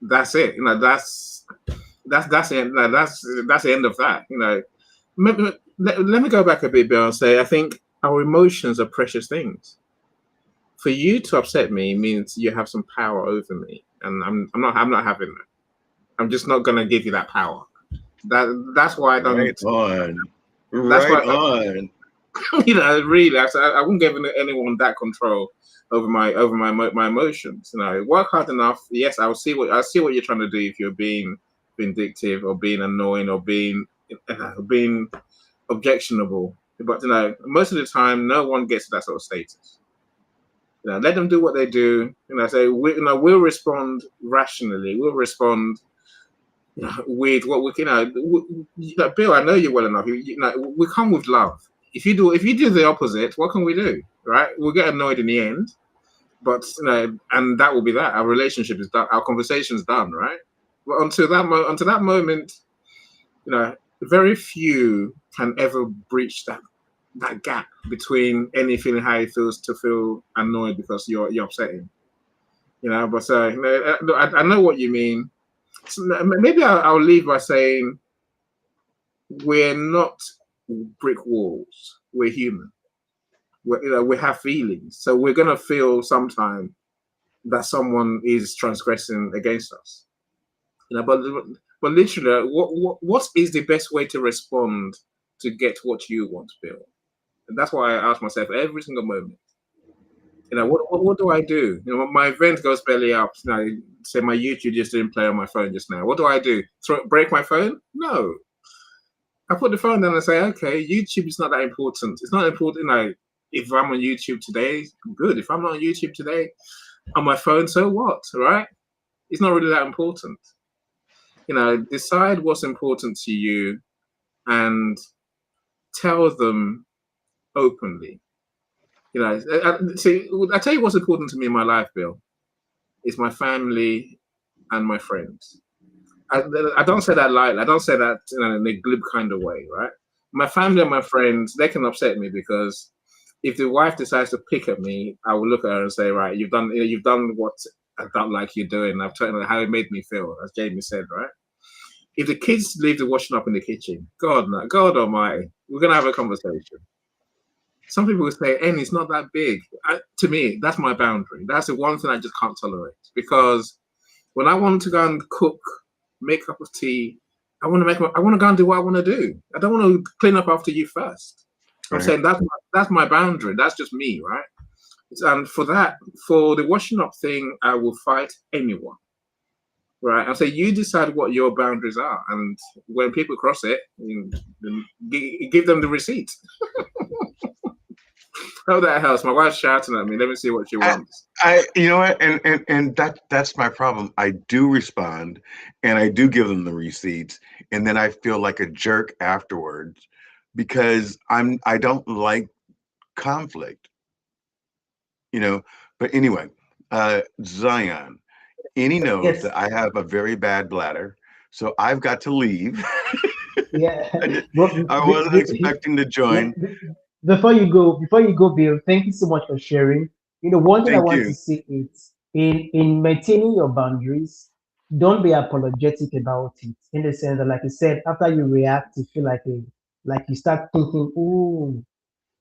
S4: That's it. That's it. That's the end of that. Let me go back a bit, Bill, and say I think our emotions are precious things. For you to upset me means you have some power over me, and I'm not having that. I'm just not gonna give you that power. That's why I don't.
S5: Right on.
S4: That's
S5: Right
S4: why
S5: on.
S4: really, I wouldn't give anyone that control over my emotions. Work hard enough. Yes, I see what you're trying to do. If you're being vindictive or being annoying or being objectionable, but most of the time, no one gets to that sort of status. Let them do what they do. Say we'll respond rationally. We'll respond with what we can. Bill, I know you well enough. We come with love. If you do the opposite, what can we do? Right? We'll get annoyed in the end, but and that will be that. Our relationship is done. Our conversation's done. Right? But until that moment, very few can ever breach that gap between any feeling how it feels to feel annoyed because you're upsetting. But I know what you mean. So maybe I'll leave by saying we're not brick walls. We're human. We have feelings, so we're gonna feel sometime that someone is transgressing against us. But literally, what is the best way to respond to get what you want, Bill? And that's why I ask myself every single moment. What do I do? My event goes belly up. Say my YouTube just didn't play on my phone just now. What do I do? Break my phone? No. I put the phone down and say, okay, YouTube is not that important. It's not important. If I'm on YouTube today, good. If I'm not on YouTube today, on my phone, so what? Right? It's not really that important. Decide what's important to you and tell them openly. See, I tell you what's important to me in my life, Bill. It's my family and my friends. I don't say that lightly. I don't say that in a glib kind of way, right? My family and my friends, they can upset me because if the wife decides to pick at me, I will look at her and say, right, you've done what I don't like you doing. I've told you how it made me feel, as Jamie said, right? If the kids leave the washing up in the kitchen, God Almighty, we're gonna have a conversation. Some people will say, "And it's not that big." To me, that's my boundary. That's the one thing I just can't tolerate because when I want to go and cook, make a cup of tea, I want to go and do what I want to do. I don't want to clean up after you first. I'm
S5: Right.
S4: saying that's my boundary. That's just me, right? And for the washing up thing, I will fight anyone, right? And so you decide what your boundaries are, and when people cross it, give them the receipt. Oh, that helps. My wife's shouting at me. Let me see what she wants.
S5: You know what, and that's my problem. I do respond, and I do give them the receipts, and then I feel like a jerk afterwards because I don't like conflict, But anyway, Zion, Annie knows
S2: Yes.
S5: that I have a very bad bladder, so I've got to leave.
S2: Yeah. But
S5: I wasn't expecting to join.
S2: before you go, Bill, thank you so much for sharing. One thing I
S5: Thank
S2: want to
S5: you.
S2: say is in maintaining your boundaries, don't be apologetic about it. In the sense that, like you said, after you react, you feel like you start thinking, "Oh,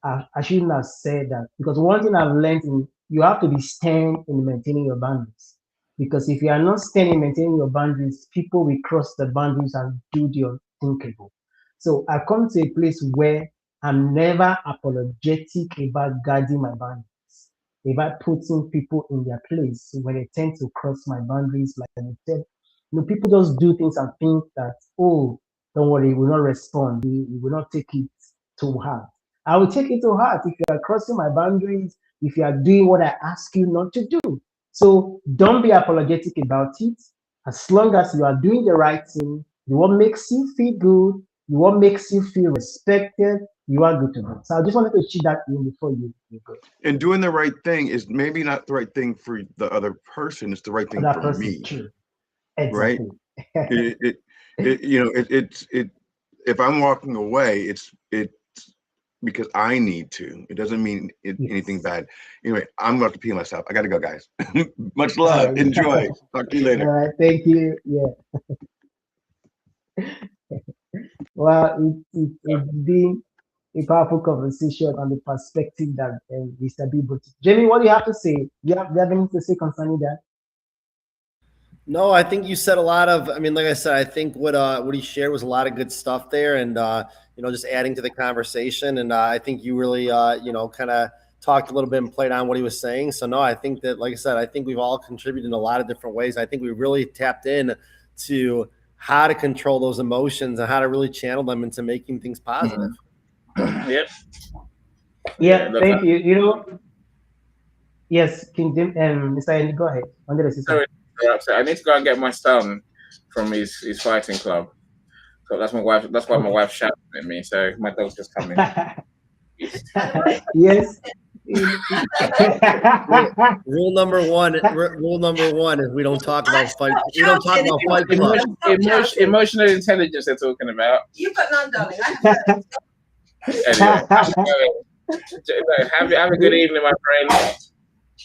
S2: I shouldn't have said that." Because one thing I've learned you have to be stern in maintaining your boundaries. Because if you are not stern in maintaining your boundaries, people will cross the boundaries and do the unthinkable. So I come to a place where I'm never apologetic about guarding my boundaries, about putting people in their place when they tend to cross my boundaries. Like I said, people just do things and think that, oh, don't worry, we will not respond. We will not take it to heart. I will take it to heart if you are crossing my boundaries, if you are doing what I ask you not to do. So don't be apologetic about it. As long as you are doing the right thing, the what makes you feel good, what makes you feel respected, you are good to go. So I just wanted to achieve that in before you go.
S5: And doing the right thing is maybe not the right thing for the other person. It's the right thing
S2: That
S5: for
S2: person,
S5: me,
S2: true.
S5: right?
S2: Exactly.
S5: It if I'm walking away, it's because I need to. It doesn't mean anything
S2: Yes.
S5: bad. Anyway, I'm going to pee myself. I got to go, guys. Much
S2: All
S5: love.
S2: right.
S5: Enjoy. Talk to you
S2: All
S5: later.
S2: right. Thank you. Yeah. Well, it's been a powerful conversation on the perspective that Mr. B brought. Jamie, what do you have to say? Do you have anything to say concerning that?
S3: No, I think you said a lot of. I mean, like I said, I think what he shared was a lot of good stuff there, and just adding to the conversation. And I think you really kind of talked a little bit and played on what he was saying. So no, I think that, like I said, I think we've all contributed in a lot of different ways. I think we really tapped in to how to control those emotions and how to really channel them into making things positive.
S4: Yep. Yeah.
S2: Yeah,
S4: Look,
S2: thank you. Yes, King Jim and Mr. Andy, go ahead. Wanted to say
S4: sorry
S2: something.
S4: to interrupt. I need to go and get my son from his fighting club. So that's my wife. That's why my
S2: Okay.
S4: wife's shouting at me. So my dog's just coming.
S2: Yes.
S3: Rule number one. Rule number one is we don't talk about fight. We don't talk about Fight Club.
S4: Emotional intelligence they're talking about.
S6: You got none, darling.
S4: Anyway, have a good evening, my friend.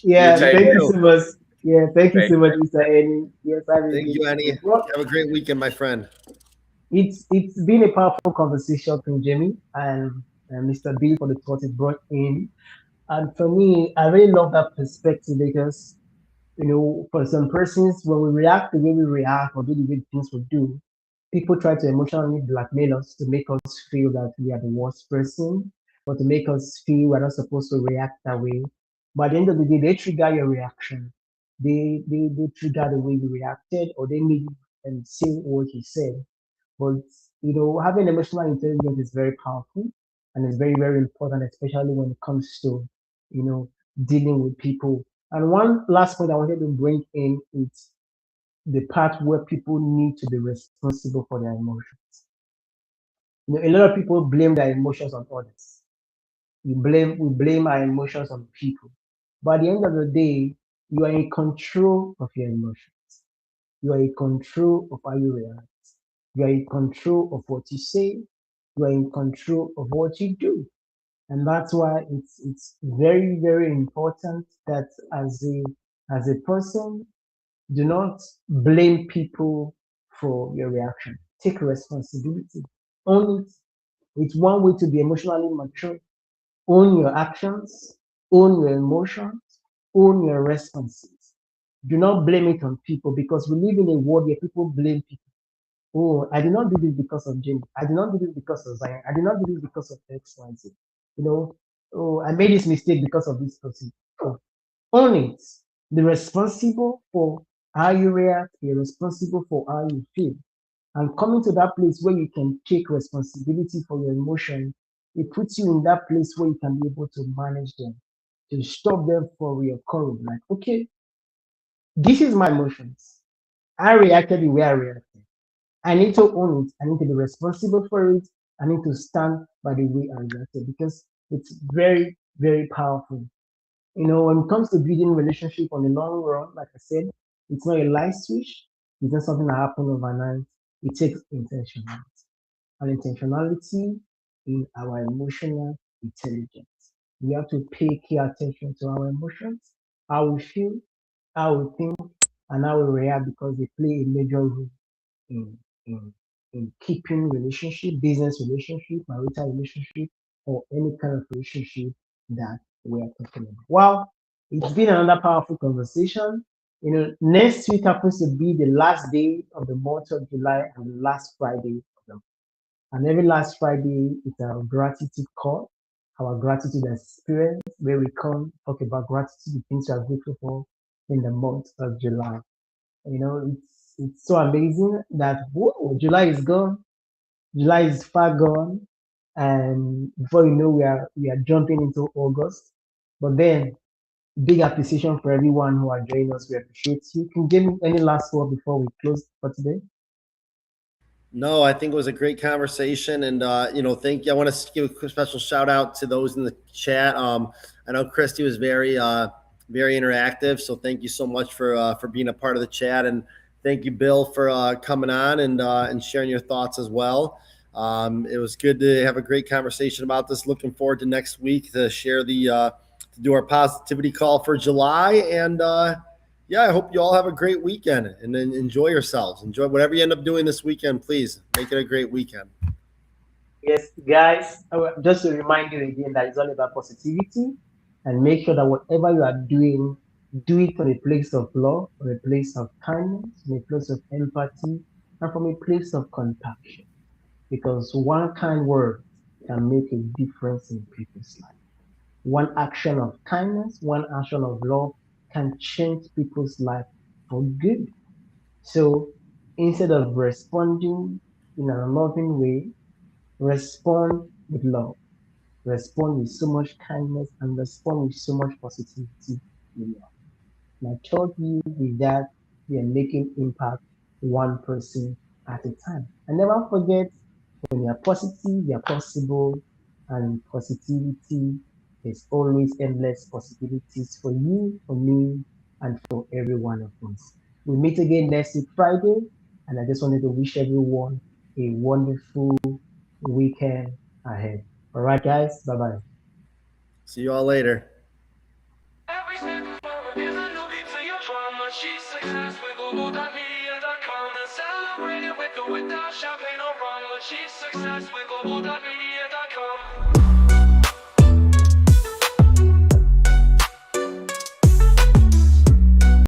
S4: You
S2: Yeah,
S4: take
S2: thank
S4: care.
S2: you so much. Yeah, thank you
S4: Thank
S2: so much, Mr. Annie. Yes, have a
S3: Thank
S2: good
S3: you, Annie.
S2: evening. Well,
S3: Have a great weekend, my friend.
S2: it's been a powerful conversation from Jamie and Mr. B for the thought it brought in. And for me, I really love that perspective because for some persons, when we react the way we react or do the way things we do, people try to emotionally blackmail us to make us feel that we are the worst person or to make us feel we're not supposed to react that way. But at the end of the day, they trigger your reaction. They trigger the way you reacted or they made you say what you said. But having emotional intelligence is very powerful and it's very, very important, especially when it comes to, you know, dealing with people. And one last point I wanted to bring in is the part where people need to be responsible for their emotions. A lot of people blame their emotions on others. We blame our emotions on people. But at the end of the day, you are in control of your emotions. You are in control of how you react. You are in control of what you say. You are in control of what you do. And that's why it's very, very important that as a person, do not blame people for your reaction. Take responsibility. Own it. It's one way to be emotionally mature. Own your actions, own your emotions, own your responses. Do not blame it on people because we live in a world where people blame people. Oh, I did not do this because of Jimmy. I did not do this because of Zion. I did not do this because of X, Y, Z. Oh, I made this mistake because of this person. Oh, own it. Be responsible for how you react. Be responsible for how you feel. And coming to that place where you can take responsibility for your emotion, it puts you in that place where you can be able to manage them, to stop them from reoccurring. Like, okay, this is my emotions. I reacted the way I reacted. I need to own it. I need to be responsible for it. I need to stand by the way I reacted because it's very, very powerful. When it comes to building relationship on the long run, like I said, it's not a light switch. It's not something that happens overnight. It takes intentionality. And intentionality in our emotional intelligence. We have to pay key attention to our emotions, how we feel, how we think, and how we react because they play a major role in in in keeping relationship, business relationship, marital relationship, or any kind of relationship that we are talking about. Well, it's been another powerful conversation. Next week happens to be the last day of the month of July and the last Friday of the month. And every last Friday is our gratitude call, our gratitude experience, where we come talk about gratitude, the things we are grateful for in the month of July. It's so amazing that whoa, July is gone. July is far gone, and before you know, we are jumping into August. But then, big appreciation for everyone who are joining us. We appreciate you. Can you give me any last word before we close for today?
S3: No, I think it was a great conversation, and thank you. I want to give a special shout out to those in the chat. I know Christy was very interactive, so thank you so much for being a part of the chat, and thank you, Bill, for coming on and sharing your thoughts as well. It was good to have a great conversation about this. Looking forward to next week to share to do our positivity call for July, and I hope you all have a great weekend and then enjoy yourselves. Enjoy whatever you end up doing this weekend. Please make it a great weekend.
S2: Yes, guys, just to remind you again that it's all about positivity, and make sure that whatever you are doing, do it from a place of love, from a place of kindness, from a place of empathy, and from a place of compassion. Because one kind word can make a difference in people's life. One action of kindness, one action of love can change people's life for good. So instead of responding in a loving way, respond with love, respond with so much kindness, and respond with so much positivity in life. And I told you with that, we are making impact one person at a time. And never forget, when you are positive, you are possible, and positivity is always endless possibilities for you, for me, and for every one of us. We meet again next week, Friday, and I just wanted to wish everyone a wonderful weekend ahead. All right, guys, bye bye.
S3: See you all later.
S1: Every single moment is a new beat to your drama. She's success with Global.Media.com and celebrate it with or without champagne or rum. She's success with Global.Media.